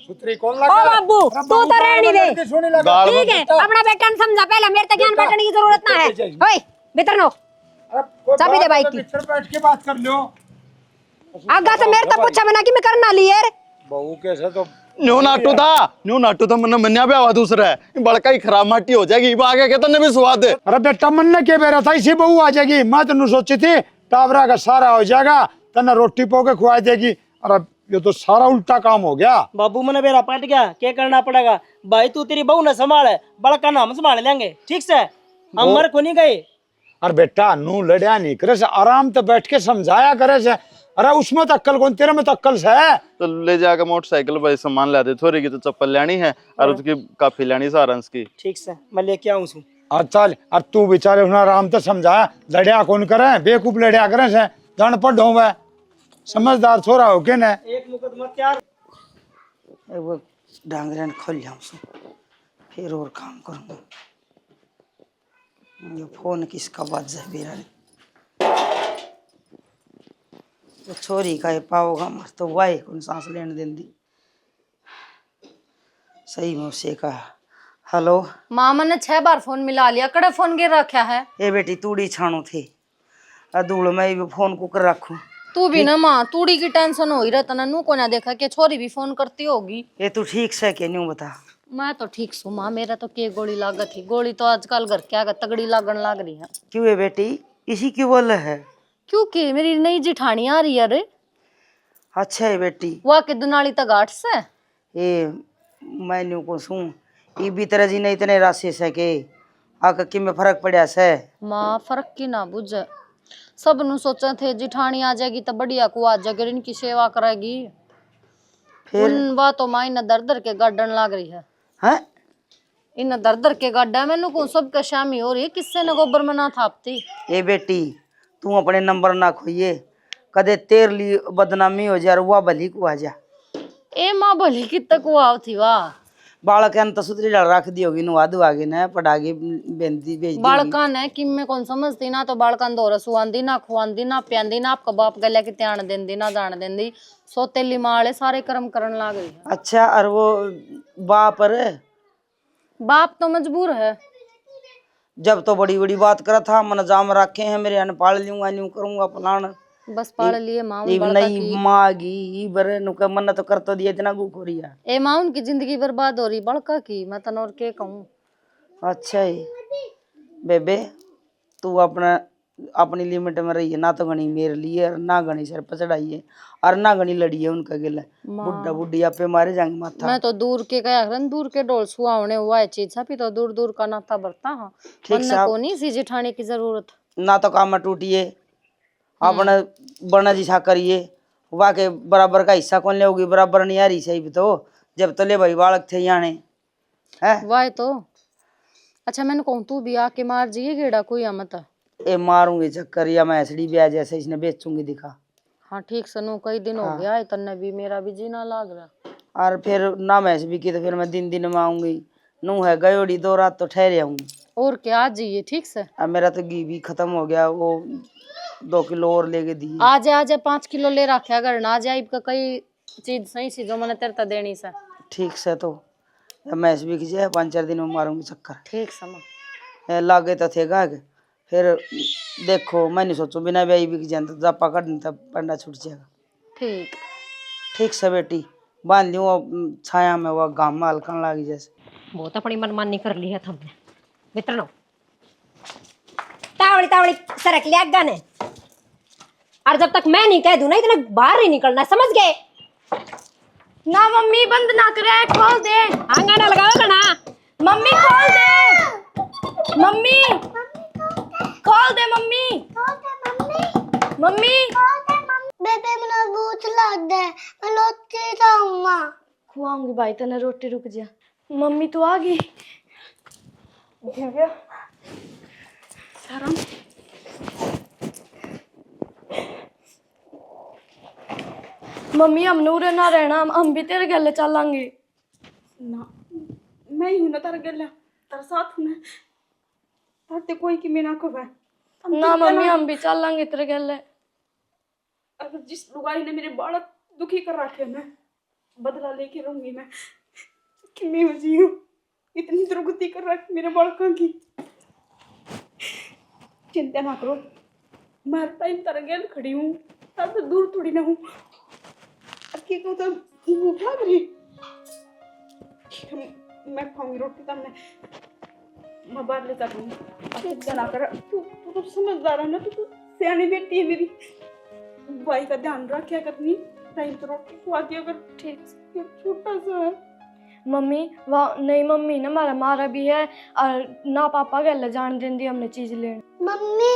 सुतरी कौन ओ लगा बाबू तू तो रहने दे ठीक है अपना बेटा ने समझा पहले मेरे तक ज्ञान बांटने की जरूरत ना है। ओए भीतर नो चाबी दे बाइक की बैठ के बात कर लो आगा से मेरे तक पूछा बिना कि मैं करना ली यार बहू कैसे तो न्यू नाटू था मन मन्या ब्याह हुआ दूसरा है बड़का ही खराब माटी हो जाएगी आगे के तने भी स्वाद। अरे बेटा मन ने के बेरा था इसी बहू आ जाएगी मैं तो सोची थी टावरा का सारा हो जाएगा तने रोटी पो के खुआ देगी। अरे ये तो सारा उल्टा काम हो गया। बाबू मैंने बेरा पट गया क्या करना पड़ेगा भाई तू तेरी बहू न संभाल बड़का ना हम संभाल लेंगे ठीक से हम मर को नहीं गए। अरे बेटा नू लड़िया नहीं करे से आराम से बैठ के समझाया करे से। अरे उसमें तो अक्कल कौन तेरे में तो अक्कल है। तो ले जाकर मोटरसाइकिल भाई सामान ला दे थोड़ी की तो चप्पल लेनी है और उसकी काफी लेनी सारंस की ठीक से मैं लेके आऊँ चल और तू बेचारे उन्हें आराम से समझाया लड़िया कौन करे बेकूफ लड़िया करे से जान पढ़ समझदार छोरा हो के न। एक मुकदमा 4 वो डांगरे खोल जाऊँ सो फिर और काम करूँगा। ये फोन किसका बाज है मेरा? तो छोरी का ये पाओगा मर तो वाई कौन सांस लेने देंदी। सही में उसे कहा हेलो माँ मैंने 6 बार फोन मिला लिया, कड़े फोन गिर रखा है। ए बेटी तूड़ी छाणू थी अधूल में भी फोन को कर रखूं। तू भी ना माँ, तूड़ी की टेंशन हो ही रहता ना, नू को ना देखा कि छोरी भी फोन करती होगी। ये तू ठीक से के न्यू बता। मैं तो ठीक सू माँ, मेरा तो के गोली लागत थी। गोली तो आजकल घर क्या तगड़ी लागन लाग रही है। क्यों है बेटी इसी क्यों बोल है? क्योंकि मेरी नई जिठानी आ रही है। अरे अच्छा है बेटी वह के दुनाली तक घाट से ये मैं न्यू को सू ई भी तरह जी नहीं इतने राशि से के आका कि में फर्क पड़ा से। माँ फर्क की ना बुझ, सब नु सोचे थे जिठानी आ जाएगी तो बढ़िया को आ जाएगी, इनकी सेवा करेगी। फिर उन बातों माँ इन दर दर के गार्डन लाग रही है। हैं इन दर दर के गाड्डा मैनू को सबके शामी हो रही है, किससे न गोबर में ना थापती। ए बेटी तू अपने नंबर ना खोइए कदे तेर ली बदनामी हो जा वह भली को आ जा। ए माँ भली की तक वो आव थी वाह। बालक अंत सुतरी डाल रख दी होगी नु आदू आगे न पढ़ागे बेंदी बेच दी। बालका ने कि मैं कौन समझती ना, तो बालका दो रसुआंदी ना खुआंदी ना प्यांदी ना, आपका बाप गले की त्यान देंदी ना जान देंदी, सोतेली माले सारे कर्म करन लाग रही है। अच्छा और वो बाप रे बाप तो मजबूर है। जब तो बड़ी बड़ी बात करा था मन जाम रखे हैं मेरे अन पाल लूंगा न्यू करूंगा फलान बस पाल लिए माँ ये बड़का नहीं की। मागी बरे नु का मन तो कर तो दिया इतना गुखोरिया। ए माँ उनकी जिंदगी बर्बाद हो रही बड़का की, मैं तन और के कहूँ। अच्छा है बेबे तू अपना अपनी लिमिट में रही है ना, तो गणी मेरे लिए और ना गणी सर पर चढ़ाई है और ना गणी लड़ी है उनका गिला बुढ़ा बुढ़िया पे मारे जाएंगे माथा। मैं तो दूर के कया करन, दूर के डोल सुहावने हुआ है चीज छपी तो दूर दूर का नाता बरता। हाँ मन को नहीं सी जिठाने की जरूरत ना तो काम टूटिए अपने बना जिसा करिए वाह के बराबर का हिस्सा कौन लेगी बराबर नहीं आ रही सही भी तो जब तो ले भाई बालक थे याने है वाह तो। अच्छा मैंने कहूँ तू भी आके मार जिए गेड़ा कोई मत। ए मारूंगी चक्कर या मैं ऐसड़ी ब्याज ऐसे इसने बेचूंगी दिखा। हाँ ठीक सनू कई दिन हो गया है तन्ने भी, मेरा भी जीना लाग रहा। और फिर ना मैस भी की तो फिर मैं दिन दिन में आऊंगी नू है गयोड़ी 2 रात तो ठहरे आऊंगी। और क्या आज जिए ठीक से। अब मेरा तो घी भी खत्म हो गया वो 2 किलो और लेके दी। आज 5 किलो ले रखे अगर ना जाए का कई चीज सही सी जो मैंने तेरे देनी से। ठीक से तो मैस भी कीजिए 5-4 दिन में मारूंगी चक्कर। ठीक समा लागे तो थे गा फिर देखो मैं नहीं सोचू बिना ब्याई बिक जाए तो जापा काट तब पंडा छूट जाएगा। ठीक ठीक से बेटी बांध ली वो छाया में वो घाम में हल्कन लागी जैसे। बहुत अपनी मनमानी कर ली है तुमने मित्रों। तावड़ी तावड़ी सरक लिया गाने, और जब तक मैं नहीं कह दूं ना इतना बाहर नहीं निकलना, समझ गए? ना मम्मी बंद ना करे, खोल दे। आंगना लगाओ ना। मम्मी खोल दे। मम्मी खोल दे। मम्मी मम्मी बेबे मना भूख लग गए, मैं रोटी खाऊंगा। खुआऊंगी भाई तने रोटी, रुक जा। मम्मी तू आ गई? दिव्या शरण मम्मी हम नूरे ना रहना, हम भी तेरे गले चलेंगे ना मैं ही हूं ना तार गला तार साथ में ताते कोई की मेना को है ना मम्मी हम भी चलेंगे तेरे गले। अगर जिस लुगाई ने मेरे बालक दुखी कर रखे मैं बदला लेके रहूंगी मैं कि मैं जी हूँ इतनी दुर्गति कर रखी मेरे बालकों की। चिंता ना करो मैं हर टाइम तार गल खड़ी हूँ, तार दूर थोड़ी ना हूँ। अक्की को तो भूख लग रही, मैं खाऊंगी रोटी तमने मैं बाहर ले जाऊंगी। चिंता ना कर, तू तो समझदार है ना, तू सियानी बेटी है मेरी, भाई का ध्यान रखा करनी टाइम तो रोटी खुआ दिया अगर ठीक से छोटा सा है। मम्मी वाह नहीं मम्मी ना मारा मारा भी है और ना पापा गले जान देंदी हमने चीज लेने। मम्मी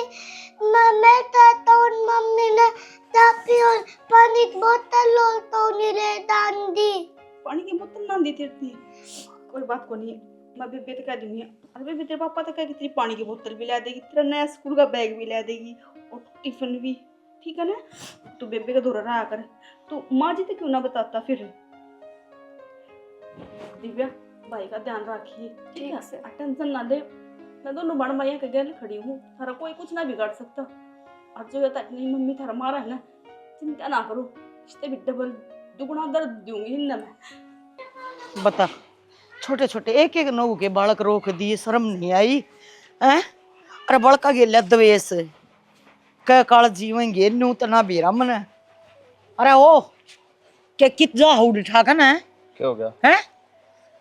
मैं कहता हूँ मम्मी ने चापी और पानी की बोतल और तो नहीं ले दान दी। पानी की बोतल ना दी तेरी कोई बात को नहीं, मैं बेबे तो कह दूंगी। अरे बेबे तेरे पापा तो कह तेरी पानी की बोतल भी ला देगी, तेरा नया स्कूल का बैग भी ला देगी और टिफिन भी, ठीक है ना? तू बेबे का धोरा रहा कर, तू माँ जी तो क्यों ना बताता फिर। दिव्या भाई का ध्यान रखिए, ठीक है से टेंशन ना दे। मैं दोनों बड़ भैया के गले खड़ी हूँ, थारा कोई कुछ ना बिगाड़ सकता। और जो ये अपनी मम्मी थारा मारा है ना, चिंता ना करो, इससे भी डबल दुगना दर्द दूंगी इनमें मैं। बता, छोटे छोटे एक एक नौ के बालक रोक दिए, शर्म नहीं आई हैं? अरे बड़का गेला द्वेष क काल जीवेंगे नूतना बेरा मन। अरे ओ के कित जा हुड ठाकन है क्या हो गया? हैं?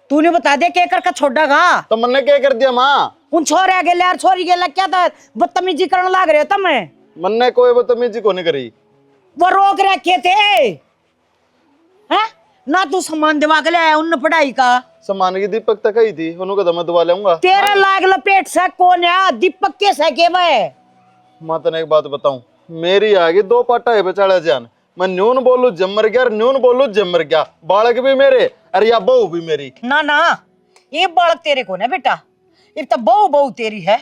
तूने बता दे के करके छोड़ेगा तो मैंने क्या कर दिया माँ? उन छोरे गेले यार छोरी गेला क्या था, बदतमीजी करने लाग रहे हो तुम। मैंने कोई बदतमीजी को नहीं करी। वो रोक रखे थे हैं? ना तू सामान दिवा के ले आया उन पढ़ाई का। सामान की दीपक तक आई थी, उन्होंने कहा मैं दबा लूंगा। तेरे लाग लपेट से कौन है? दीपक के सके वे। माँ तने एक बात बताऊं, मेरी आगे दो पाटा है बेचारा जान। मैं न्यून बोलू जमर गया, न्यून बोलू जमर गया। बालक भी मेरे, अरे या बहू भी मेरी। ना ना, ये बालक तेरे को ना बेटा, ये तो बहू बहू तेरी है।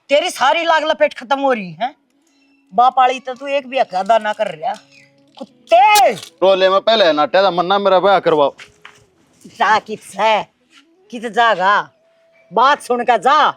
तेरी सारी लाग लपेट खत्म हो रही है। बाप आली तो तू एक भी हक अदा ना कर रहा। कुत्ते रोले में पहले नाट्या था, मन्ना मेरा ब्याह करवाओ। जा कित जागा, बात सुन का जा।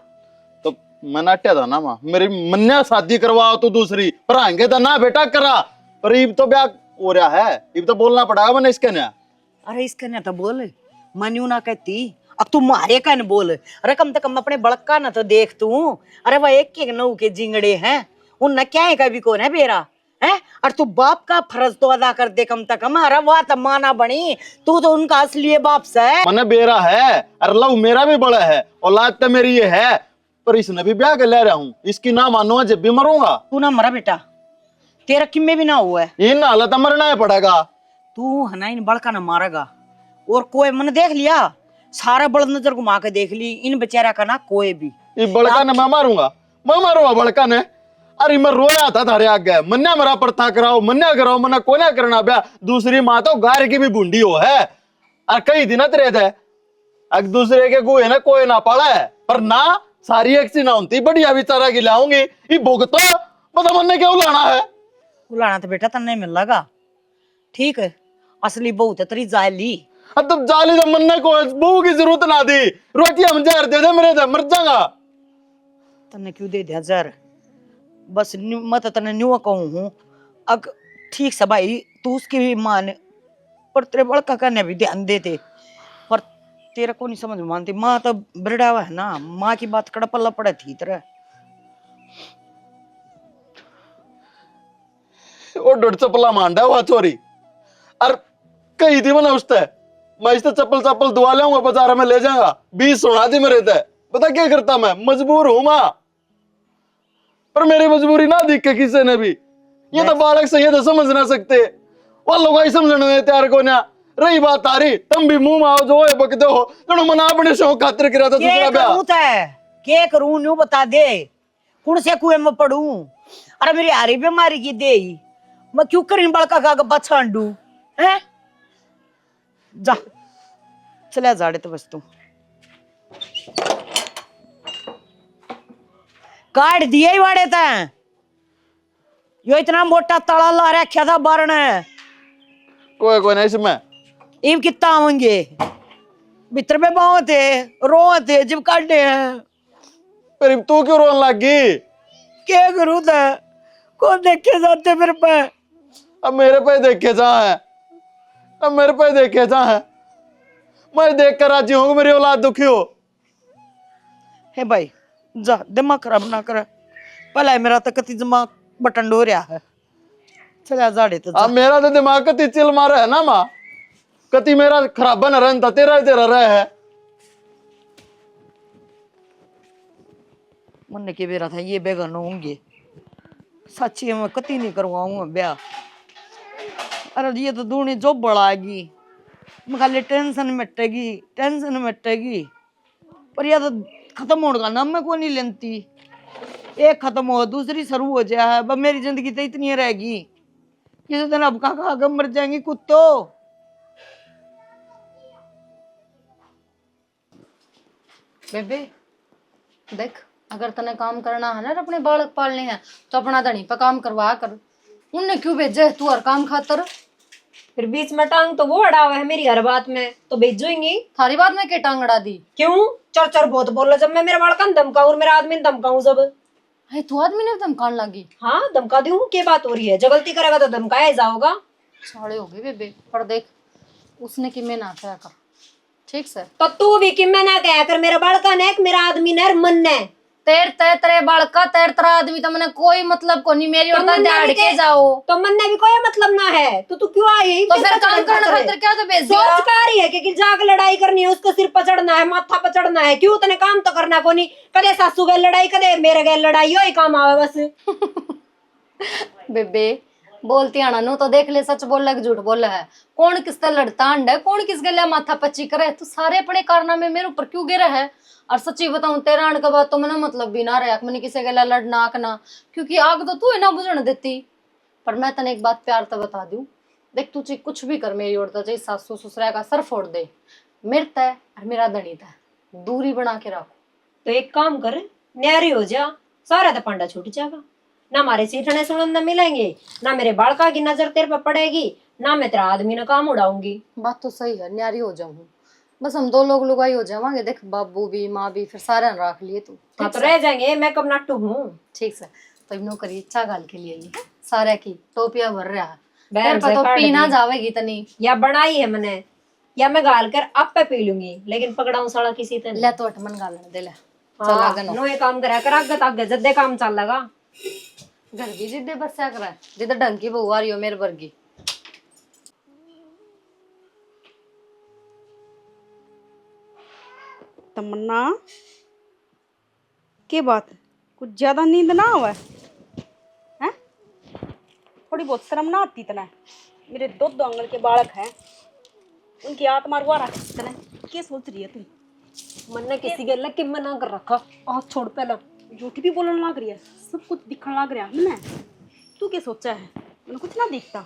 तो मैं नाट्या था ना माँ, मेरी मन्या शादी करवाओ तो दूसरी पर आएंगे तो ना बेटा करा। पर इब तो ब्याह हो रहा है, इब तो बोलना पड़ेगा मैंने इसके ने। अरे इसका ना तो बोल, मनु ना कहती। अब तू मारे का न बोल। अरे कम से कम अपने बड़का ना तो देख तू। अरे वह एक एक नौ के जिंगड़े हैं, उन न क्या है कभी कौन है बेरा है। और तू बाप का फर्ज तो अदा कर दे कम से कम। अरे वाह तो माना बनी, तू तो उनका असली बाप से। मैंने बेरा है, अरे लव मेरा भी बड़ा है, औलाद तो मेरी ये है। पर इसने भी ब्याह कर ले रहा हूँ, इसकी ना मानो जब भी मरूंगा। तू ना मरा बेटा, तेरा किम्मे भी ना हुआ है। इन हालत मरना है पड़ेगा। तू है ना इन बड़का ना मारेगा। और कोई मन देख लिया, सारा बड़ नजर घुमा के देख ली, इन बेचारा का ना कोई भी। ये बड़का ने मैं मारूंगा बड़का ने। अरे मैं रोया था थारे आगे, मन्या मेरा प्रथा कराओ, मन्या कराओ, मन्ना कोने करना ब्याह। दूसरी माँ तो गार की भी बूंदी हो है। और कई दिन तेरे थे एक दूसरे के गुए ना कोई ना पड़ा है। पर ना सारी एक सी ना होती, बढ़िया विचारा की लाऊंगी। ये भुगतो मतलब मन्ने क्यों लाना है? बुलाना तो बेटा तन्ने मिल लगा, ठीक है। असली बहू तो तेरी जाली। अब तब जाली तो मन्ने को बहू की जरूरत ना दी। रोटी हम जहर दे दे मेरे दे, मर जाऊंगा। तन्ने क्यों दे दिया जहर? बस मैं तो तन्ने न्यू कहूँ हूँ, अग ठीक से भाई तू उसकी भी मान, पर तेरे बड़का करने भी ध्यान देते। पर तेरा को नहीं समझ में मानती। माँ तो बरड़ा हुआ है ना, माँ की बात कड़ा पल्ला पड़े थी तेरा। वो डोड चप्पला मांडा हुआ चोरी। और कही थी मैंने उससे, मैं इससे चप्पल दुआ लाऊंगा, बाजार में ले जाऊंगा। 20 सुना दी मेरे ते। पता क्या करता मैं, मजबूर हूं मां। पर मेरी मजबूरी ना दिख के किसी ने भी। ये तो बालक सही है तो समझ ना सकते, वो लोग ही समझने में तैयार को ना। रही बात तारी, तुम भी मुंह आओ जो बकते हो। तो मना अपने शौक खातिर करा था दूसरा ब्याह। के करूं न्यू बता दे, कौन से कुएं में पड़ूं? अरे मेरी हारी बीमारी की दे, मैं क्यों करीं बड़का का बछांडू हैं? जा चले जाड़े तो बस तू काट दिए ही वाड़े तैं। यो इतना मोटा तड़ा ला रखा था बारण, कोई नहीं इसमें। इब कितना आवेंगे? भीतर में बाव थे रो थे जब काटे हैं। पर तू क्यों रोन लगी? क्या करूं था, कौन देखे जाते मेरे पे? अब मेरे पे देखे जा है, अब मेरे पे देखे जा है। मैं देख कर राजी हूँ मेरी औलाद दुखी हो। हे भाई जा, दिमाग खराब ना कर। पहला है मेरा तो कति दिमाग बटन हो रहा है। चला जाड़े तो अब मेरा तो दिमाग कति चिल मारा है ना माँ, कति मेरा खराब बन रहा, तेरा रहा है। मन के बेरा था ये बेगन होंगे, सच्ची मैं कति नहीं करवाऊंगा ब्याह। अरे ये तो दूनी जो बढ़ाएगी, मैं टेंशन मिटेगी, टेंशन मिटेगी। पर यह तो खत्म होने का नाम मैं को नहीं लेती। एक खत्म हो दूसरी शुरू हो जाए, अब मेरी जिंदगी तो इतनी रहेगी। ये तो दिन अब कहा मर जाएंगी कुत्तो। बेबे देख, अगर तने काम करना है ना, अपने बालक पालने हैं, तो अपना धनी पे काम करवा कर। उनने क्यों भेजा है तू हर काम खातर? फिर बीच में टांग तो वो अड़ा हुआ है मेरी हर बात में, तो भेजूंगी। थारी बात में क्या टांग अड़ा दी? क्यों चर चर बहुत बोलो, जब मैं मेरे बालका धमकाऊं और मेरा आदमी धमकाऊं जब। है तू आदमी ने धमकान लगी? हाँ धमका दूं, क्या बात हो रही है? जो गलती करेगा तो धमकाया ही जाओगा। साले हो गए बेबे। पर देख उसने कि मैं ना कहा कर, ठीक से? तो तू भी कि मैं ना कह कर, मेरा बालका ने मेरा आदमी ने मन ने तेरे बालका तेरा आदमी तो मैंने कोई मतलब को नहीं, मेरी तो और मन ने दाड़ भी के के- जाओ तो मन ने भी कोई मतलब ना है। तू क्यों आई? तो फिर काम करने खातिर क्या तो भेज दिया? सोच का रही है कि जाके लड़ाई करनी है, उसको सिर पर चढ़ना है, माथा पर चढ़ना है। क्यों तने काम तो करना को नहीं? कदे सासू गए लड़ाई, कदे मेरे गए लड़ाई, यो ही काम आवे बस। बेबे बोलती आना नो तो देख ले, सच बोल रहा है कि झूठ बोल रहा है? कौन किससे लड़ता अंड है, कौन किस गले माथा पच्ची करे? तू सारे अपने कारनामे मेरे ऊपर क्यों गिरा है? और सच्ची बताऊं तेरा आने के बाद तो मैंने मतलब भी ना रहा मैंने किसी गला लड़ना आकना, क्योंकि आग तो तू है ना बुझने देती। पर मैं तने एक बात प्यार तो बता दूं, देख तू चाहे कुछ भी कर मेरी ओर, तो चाहे सासू ससुरा का सर फोड़ दे, मेरे तय और मेरा दणित है, दूरी बना के रखो। तो एक काम कर, न्यारी हो जा, सारा तो पांडा छूट जाएगा। ना हमारे सीठने सुनने मिलेंगे, ना मेरे बालका की नजर तेरे पर पड़ेगी, ना मैं तेरा आदमी ना काम उड़ाऊंगी। बात तो सही है, न्यारी हो जाऊंगी, बस हम दो लोग लुगाई हो जावांगे। देख बाबू भी माँ भी फिर सारे रख लिए तू। हाँ तो रह जाएंगे, मैं कब नाटू हूँ। ठीक से तो इनो करिए चा गाल के लिए ये सारे की टोपिया भर रहा है, बहन तेरे से तो काट पीना दी। जावेगी तनी। या बनाई है मैंने, या मैं गाल कर आप पे पी लूंगी, लेकिन पकड़ाऊं साला किसी तरह। ले तो अटमन गालन दे ले। चल हाँ, आगे नो नो ये काम करा कर, आगे आगे जद्दे काम चल लगा। घर की जिद्दे बस क्या करा है, जिद्दे ढंग की बहू आ रही हो मेरे वर्गी। तमन्ना के बात है? कुछ ज्यादा नींद ना आवा है? थोड़ी बहुत शर्म ना आती तना? मेरे दो आंगन के बालक हैं, उनकी आत्मा रुआ रखी तना। क्या सोच रही है तू? मन ने किसी गल कि मना कर रखा, हाथ छोड़ पहला। झूठी भी बोलने लग रही है, सब कुछ दिखने लग रहा है मैं। तू क्या सोचा है? मैंने कुछ ना दिखता।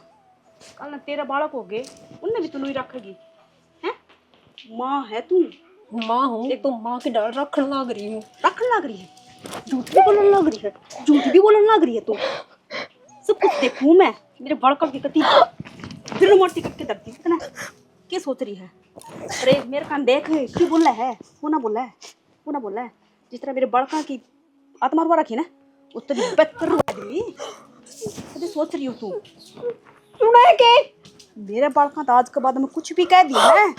कल ना तेरा बालक हो गए, उनने भी तू नहीं रखेगी हैं? माँ है तू, माँ हूँ तो माँ की डाल रखने लग रही हूँ। रखने लग रही है, झूठ भी बोलने लग रही है, झूठ भी बोलने लग रही है तू। सब कुछ देखूं मैं, मेरे बड़का की कती दिल मोटी करके दबती इतना। क्या सोच रही है? अरे मेरे कान देख, क्यों बोला है? वो ना बोला है, वो ना बोला है। जिस तरह मेरे बड़का की आत्मा रुआ रखी ना, उस तरह बेहतर रुआ दी। अरे सोच रही हो तू? सुना है के मेरे बड़का तो आज के बाद में कुछ भी कह दिया है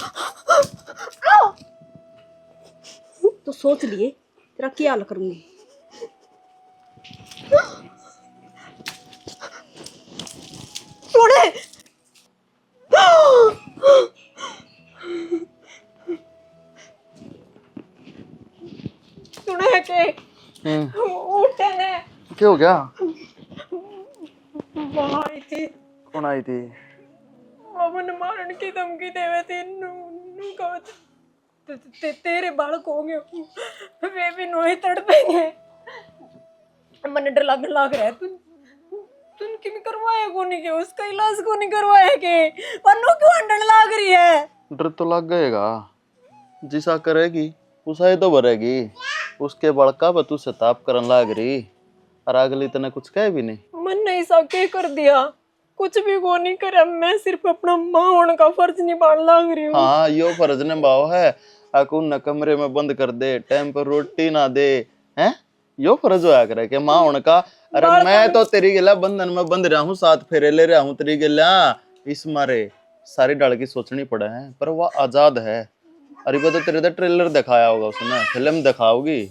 तो सोच लिए तेरा क्या हाल करूंगी। छोड़े सुना है के उठे ने क्या हो गया? वहाँ आई थी, कौन आई थी? बाबू ने मारने की धमकी देवे थे। तेरे बालक होंगे, वे भी नोए तड़पेंगे। मन डर लगने लग रहा है। तुम किम करवाया को नहीं के, उसका इलाज को नहीं करवाया के, पन्नू क्यों हंडन लग रही है? डर तो लग गएगा, जिसा करेगी उसा ही तो भरेगी। उसके बड़का पर तू सताप करन लाग रही, और अगली तने कुछ कहे भी नहीं। मन ने ऐसा क्या कर दिया? कुछ भी को नहीं करा, मैं सिर्फ अपना माँ होने का फर्ज निभाने लग रही हूँ। हाँ यो फर्ज निभाव है। अकुन न कमरे में बंद कर दे, टाइम पर रोटी ना दे, हैं? यो फर्ज होया करे के माँ होने का। अरे मैं तो तेरी गिला बंधन में बंद रहा हूँ, 7 फेरे ले रहा हूँ तेरी गिला, इस मारे सारी डाल की सोचनी पड़े है। पर वह आजाद है। अरे वो तो तेरे तो ट्रेलर दिखाया होगा उसने, फिल्म दिखाओगी।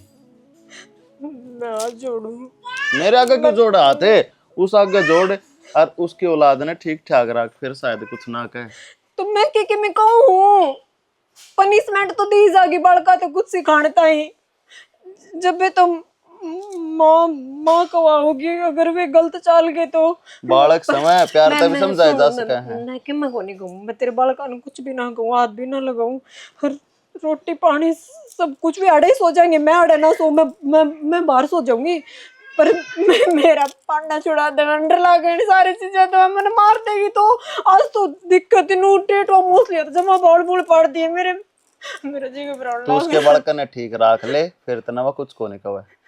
मैं हाथ जोड़ू, मेरे आगे क्यों जोड़ा हाथ है? उस आगे जोड़, और उसकी औलाद ने ठीक ठाक रख, फिर शायद कुछ ना कहे। तो मैं के मैं कहूँ? पनिशमेंट तो दी जागी, बड़का तो कुछ सिखाता ही। जब भी तो माँ कवा होगी, अगर वे गलत चाल गए तो। बालक समय प्यार तभी समझाया जा सका है। मैं कि मैं को नहीं कहूँ, मैं तेरे बालका ने कुछ भी ना कहूँ, हाथ भी ना लगाऊं, रोटी पानी सब कुछ भी अड़े ही सो जाएंगे। मैं अड़े ना सो, मैं बाहर सो जाऊंगी, पर मेरा पांडा छुड़ा दे, अंडर लागे सारी चीजें तो मैंने मार देगी। तो आज तो दिक्कत नू टेटो मोसलियत जमा बाल बूल पड़ दिए मेरे जी घबराने तो उसके बड़का ने ठीक रख ले, फिर तनवा कुछ को नहीं कहे।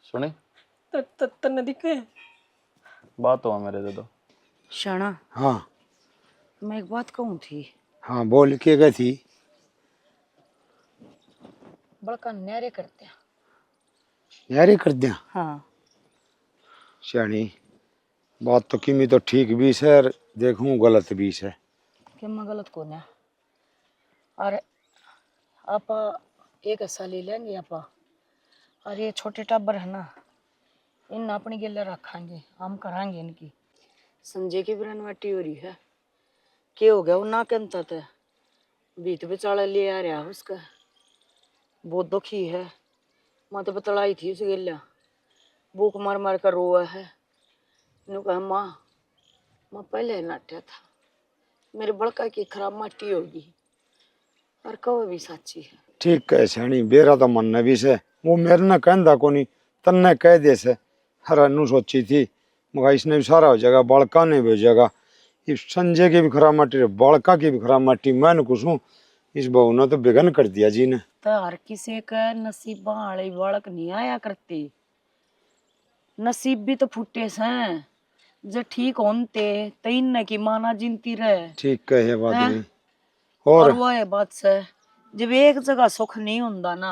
सुनी तन दिखे बात हुआ मेरे दे दो। शाना हाँ मैं एक बात कहूँ थी। हाँ बोल के गई थी। बड़का न्यारे करते हैं। यार कर दिया हाँ शानी बात तो किमी तो ठीक भी है देखूं गलत भी है। कि मैं गलत कौन है। अरे आप एक हिस्सा ले लेंगे आप, और ये छोटे टाबर है ना, इन अपनी गिले रखेंगे, हम कराएंगे इनकी। संजय की ब्रनवाटी हो रही है, क्या हो गया वो ना कहता था, बीत बेचारा ले आ रहा उसका, बहुत दुखी है। मैं तो बतलाई थी उसे गिला, भूख मार मार कर रोआ है। इन्हों कहा माँ मैं पहले नाट्या था, मेरे बड़का की खराब माटी होगी, और कहो भी सच्ची है। ठीक है शानी बेरा तो मन भी से वो मेरे ने कहता को नहीं तन्ने कह दे से हर नु सोची थी मगर इसने भी सारा हो जाएगा बड़का नहीं भी हो जाएगा। इस संजय की भी खराब माटी बड़का की भी खराब माटी मैं कुछ हूँ इस बहू ने तो बेगन कर दिया जी ने। तो हर किसी का नसीब वाले बालक नहीं आया करते, नसीब भी तो फूटे हैं। जो ठीक होते तीन की माना जिनती रहे। ठीक है बात हैं? नहीं और और वो है बात से जब एक जगह सुख नहीं होता ना,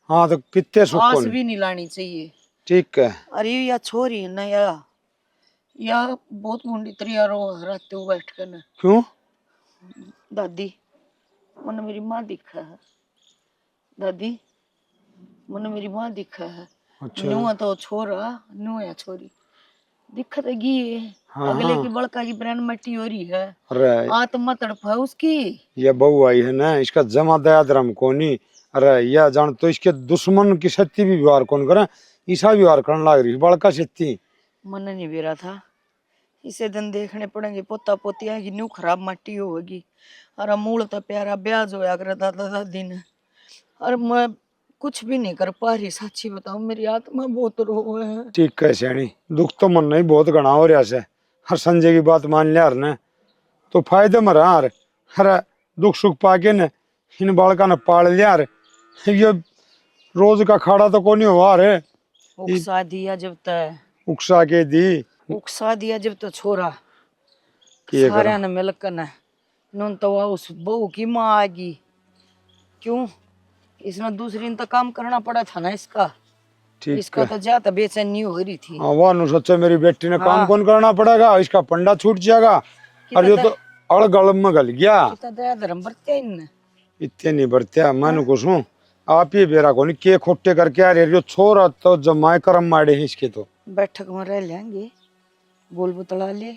हाँ तो कितने सुख आस को नहीं। भी नहीं लानी चाहिए। ठीक है अरे या छोरी न या बहुत मुंडी तरिया रो रहते हुए बैठ कर न। क्यों दादी मन मेरी माँ दिखा है, दादी मन मेरी माँ दिखा है। अच्छा न्यू तो छोरा न्यू या छोरी दिक्कत है गी। हाँ, अगले हाँ। की बड़का की ब्रांड मट्टी हो रही है, अरे आत्मा तड़प है उसकी। ये बहू आई है ना इसका जमा दया धर्म को नहीं। अरे यह जान तो इसके दुश्मन की शक्ति भी व्यवहार कौन करे ईसा व्यवहार करने लग रही बड़का शक्ति। मन नहीं बेरा था, इसे दिन देखने पड़ेंगे पोता पोतिया की न्यू खराब मट्टी होगी। और मूल तो प्यारा ब्याज होया कर दादा दादी ने, और मैं कुछ भी नहीं कर पा रही। सच्ची बताऊं मेरी आत्मा बहुत रो है। ठीक है सियाणी दुख तो मन नहीं बहुत घना हो रहा से हर संजय की बात मान लिया ने तो फायदे में रहा हर दुख सुख पाके ने इन बालका ने पाल लिया ये रोज का खाड़ा तो कोनी हुआ रे उकसा दिया जब तक उकसा के दी उकसा दिया जब तो छोरा किए सारे करा ने मिलकर न नून तो वह उस बहू की माँ आएगी। क्यों इसने दूसरी ने तो काम करना पड़ा था ना इसका, ठीक इसका है तो ज्यादा बेचैनी हो रही थी। हाँ वाह नु सोचा मेरी बेटी ने काम हाँ। कौन करना पड़ेगा इसका पंडा छूट जाएगा और ये तो अड़गड़ में गल गया कितना दया धर्म बरते इनने। इतने नहीं बरत्या मैं कुछ हूँ आप ही बेरा को नहीं के खोटे करके आ रहे छोरा तो जमाए करम मारे हैं इसके तो बैठक में रह लेंगे, बोल बुतला ले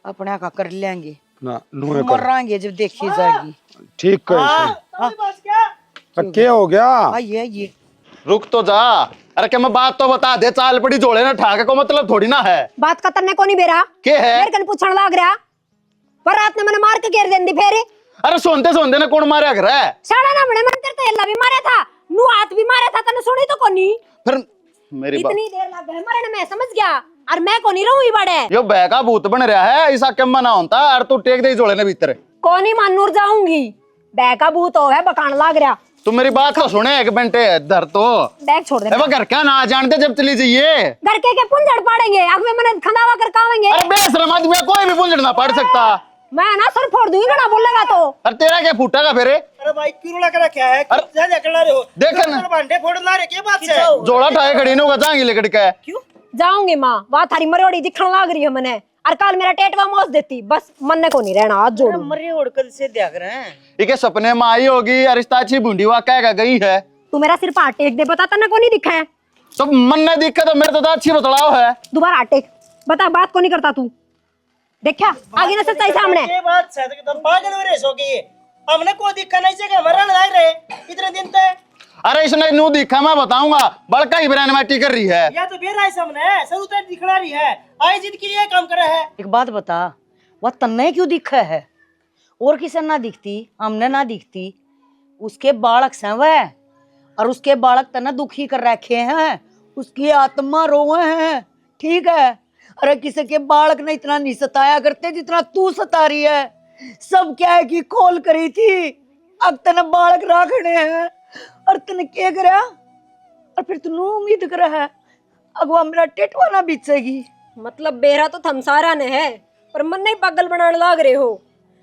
अपने का कर लेंगे, ना नुए मर कर रहेंगे जब देखी जाएगी। ठीक है क्या हो गया आइए आइए रुक तो जा। अरे क्या मैं बात तो बता दे, चाल पड़ी जोड़े ना ठाके को मतलब थोड़ी ना है। बात कतरने को नहीं बेरा के है मेरे कन पूछण लाग रहा पर रात ने मैंने मार के घेर देंदी फेर अरे सोनते सोनते ने कौन मारा घर है साड़ा ना बने मंदिर तो एल्ला भी मारा था नु हाथ भी मारा था तने सुनी तो कोनी फिर मेरी बात इतनी देर लग गई मरे ने मैं समझ गया और मैं कोनी रहूं ही बड़े यो बैका भूत बन रहा है ऐसा क्या मना होता और तू टेक दे जोड़े ने भीतर कोनी मानूर जाऊंगी बैग का भूत हो है बकान लाग रहा। तू मेरी बात तो सुने एक घंटे धर तो बैग छोड़ दे वो घर क्या ना जानते जब चली जाइए घर के पुंजड़ पाड़ेंगे आग में मैंने खंदावा कर कावेंगे। अरे बेशरम आदमी कोई भी पुंजड़ ना पड़ सकता। मैं ना सर फोड़ दूंगी घड़ा बोलेगा तो। अरे तेरा क्या फूटा का फेरे अरे भाई क्यों लग रखा है क्या कर रहे हो देख ना भांडे फोड़ ला रहे क्या बात है जोड़ा ठाए खड़ी ने जाएंगे लेकर के जाऊंगी माँ वहाँ थारी मरोड़ी दिखने लग रही है मैंने और कल मेरा टेटवा मोस देती बस मन को नहीं रहना आज जोड़ मरे उड़कर से देख रहे हैं। ये सपने में आई होगी अरिस्ता अच्छी बूंदी हुआ क्या गई है तू मेरा सिर पर टेक दे बता तना को नहीं दिखा है तो मन ने दिक्कत है मेरे तो अच्छी बतलाओ है दोबारा टेक बता बात को नहीं करता तू देखा आगे ना सच्चाई सामने ये बात है तो पागल हो रहे सो की हमने को दिखा नहीं जगह मरण लग रहे इतने दिन तक। अरे इसने नू दिखा मैं बताऊंगा बड़का ही ब्रांड में कर रही है या तो बेरा है सामने सर उतर दिखला रही है आई जिद के लिए काम कर रहा है। एक बात बता वह तन्ने क्यों दिखा है और किसे ना दिखती हमने ना दिखती उसके बालक से वह और उसके बालक तना दुखी कर रखे हैं उसकी आत्मा रोए हैं ठीक है। अरे किसी के बालक ने इतना नहीं सताया करते जितना तू सता रही है। सब क्या है कि खोल करी थी अब तने बालक राखने हैं और तने क्या करा और फिर तू उम्मीद करा है अगवा मेरा टेटवा ना बीचेगी मतलब बेरा तो थम सारा ने है, पर मन नहीं पागल बनाने लाग रहे हो।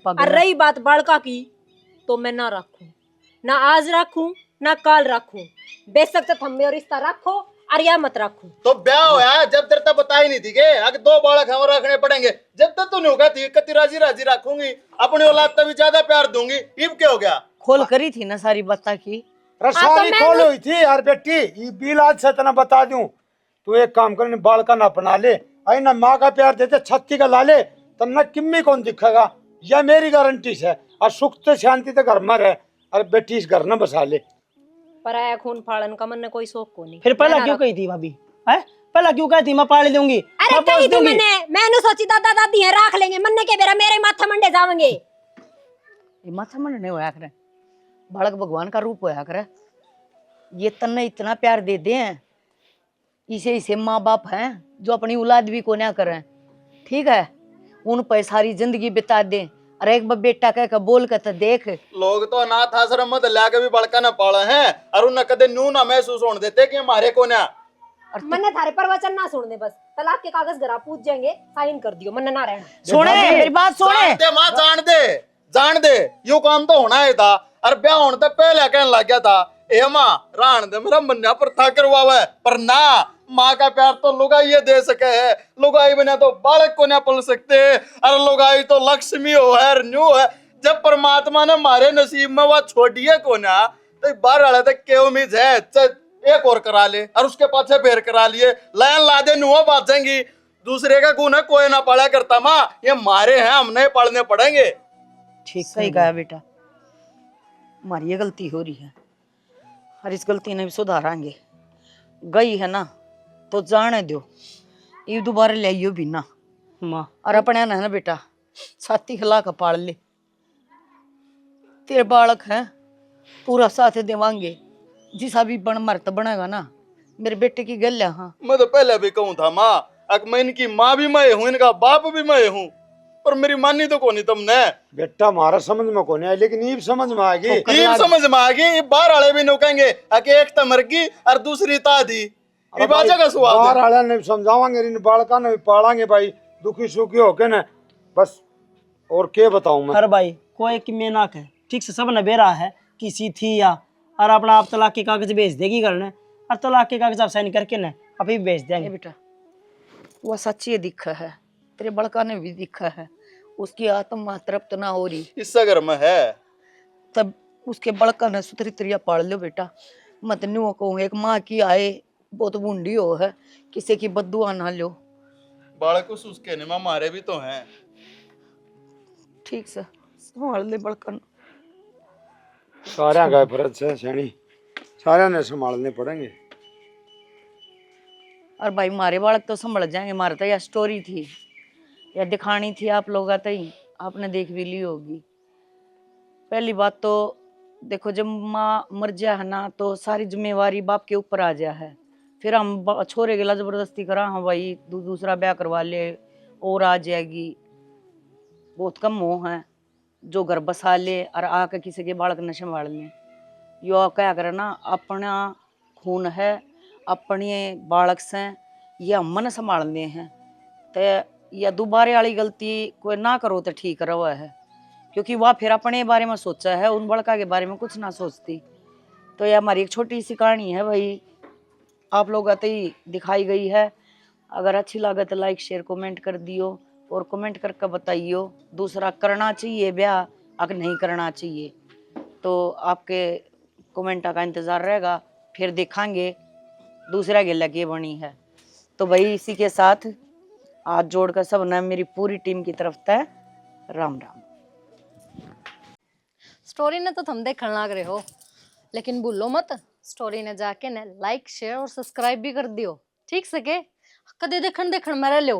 पागल और रही बात बालका की, तो मैं ना रखूं, ना आज रखूं ना काल रखूं। बेशक तो थम में रिश्ता रखो और या मत रखो। तो ब्याह होया जब तेरे तक बताई नहीं थी के अगर 2 बालक हम रखने पड़ेंगे, जब तक तू नहीं होगा थी कति राजी राजी रखूंगी, अपनी औलाद तक भी ज्यादा प्यार दूंगी। इब क्या हो गया? खोल करी थी ना सारी बात की। रसाली खोल हुई थी यार बेटी, ये बिल आज से तना बता दूं। तू एक काम कर, बालका ना अपना ले, आई ना माँ का प्यार देते छत्ती का ला ले, तब ना किम्मी कौन दिखेगा, यह मेरी गारंटी है। और सुख तो शांति तो घर में रहे, और बेटी इस घर न बसा ले। पराया खून फाड़न का मन ने कोई शौक को नहीं। फिर पहला क्यों कही थी भाभी? है पहला क्यों कही थी मैं पाल दूंगी? अरे मैं कही पोस थी दूंगी। मैंने सोची दादा दादी है राख लेंगे, मन ने के बेरा मेरे माथा मंडे जावेंगे। ये माथा मन नहीं होया करे, बालक भगवान का रूप होया करे। ये तन्ने इतना प्यार दे दे हैं, इसे इसे माँ बाप हैं जो अपनी औलाद भी को ना करें, ठीक है, उन पर सारी जिंदगी बिता दें। अरे एक बार बेटा कह के बोल के तो देख। लोग तो अनाथ आश्रम में लाके भी बड़का न पाले हैं, और उन्हें कदे न्यू ना महसूस होने देते कि हमारे को ना। मन्ने थारे प्रवचन ना सुनने, बस तलाक के कागज घरा पूछ जाएंगे, साइन कर दियो, मन्ने ना रहना। सुने मेरी बात सुने। जान दे यू काम तो होना ही था, और ब्याह होने तो पहले कहने लग गया था ए माँ रान दे मेरा मन्या पर था करवावे, पर ना, माँ का प्यार तो लुगाई ये दे सके है, लुगाई बिना तो बालक को ना पल सकते, और लुगाई तो लक्ष्मी हो है न्यू है। जब परमात्मा ने हमारे नसीब में वह छोड़िए को ना, तो बाहर वाले तक के उम्मीद है एक और करा ले, और उसके पाछे फेर करा लिए, लाइन ला दे नुआ बात जाएंगी। दूसरे का गुना कोई ना पड़ा करता माँ, ये मारे हैं हमने पढ़ने पड़ेंगे। ठीक सही कहा बेटा, हमारी ये गलती हो रही है, और इस गलती ने भी सुधारांगे। गई है ना तो जाने दो, ये दोबारा ले आइयो भी ना माँ। और अपने ना बेटा छाती हिला के पाल ले, तेरे बालक हैं, पूरा साथ देवांगे, जिसा भी बन मर्त बनेगा ना मेरे बेटे की गल है। हाँ मैं तो पहले भी कहूँ था माँ, अक मैं इनकी माँ भी मैं हूँ, इनका बाप भी मैं हूँ, पर मेरी मानी तो कोनी तुमने। बेटा हमारा समझ में कौन है, लेकिन ईब समझ में आ गई। ईब समझ में आ गई, बाहर वाले भी नोकेंगे अके एक तो मर गई और दूसरी ता दी, ये बाजा का स्वाद बाहर है। वाले ने समझावांगे, इन बालका ने भी पालांगे भाई, दुखी सुखी होके न, बस और क्या बताऊं मैं। हर भाई कोई कि मैं ना कहे, ठीक से सब ने बेरा है किसी थी या, और अपना आप तलाक के कागज भेज देगी करने, और तलाक के कागज आप साइन करके न अभी भेज देंगे। बेटा वह सच्ची दिखा है, तेरे बड़का ने भी दिखा है, उसकी आत्मा तृप्त ना हो रही, इससे घर में है, तब उसके बड़का ने सुथरी तरिया पाल लो बेटा। मत न्यू कहूँ एक माँ की आए बहुत बूढ़ी हो है, किसी की बद्दुआ ना लो। बालक उसके ने मारे भी तो हैं। ठीक से संभाल ले बड़का। सारे का फर्ज है सैनी, सारे ने संभालने पड़ेंगे। और भाई मारे बालक तो संभल जाएंगे, मारे तो यह स्टोरी थी या दिखानी थी आप लोग तो ही आपने देख भी ली होगी। पहली बात तो देखो जब माँ मर जाए है ना तो सारी जिम्मेवारी बाप के ऊपर आ जाए है, फिर हम छोरे गिला जबरदस्ती करा हाँ भाई दूसरा ब्याह करवा ले और आ जाएगी। बहुत कम मोह है जो घर बसा ले और आके किसी के बालक न संभाल ले। यो क्या करे ना, अपना खून है, अपने बालक से ये हम न संभालने हैं, तो या दोबारे वाली गलती कोई ना करो तो ठीक रहो है, क्योंकि वह फिर अपने बारे में सोचा है, उन बड़का के बारे में कुछ ना सोचती। तो यह हमारी एक छोटी सी कहानी है भाई, आप लोग आते ही दिखाई गई है। अगर अच्छी लगे तो लाइक शेयर कमेंट कर दियो, और कमेंट करके बताइयो दूसरा करना चाहिए ब्याह अगर नहीं करना चाहिए, तो आपके कमेंट का इंतज़ार रहेगा, फिर देखेंगे दूसरा गिला के बनी है। तो भाई इसी के साथ हाथ जोड़कर सब ने मेरी पूरी टीम की तरफ से राम राम। स्टोरी ने तो तुम देखने लग रहे हो, लेकिन भूलो मत स्टोरी ने जाके ने लाइक शेयर और सब्सक्राइब भी कर दियो, ठीक से के कदे देखन में रह लो।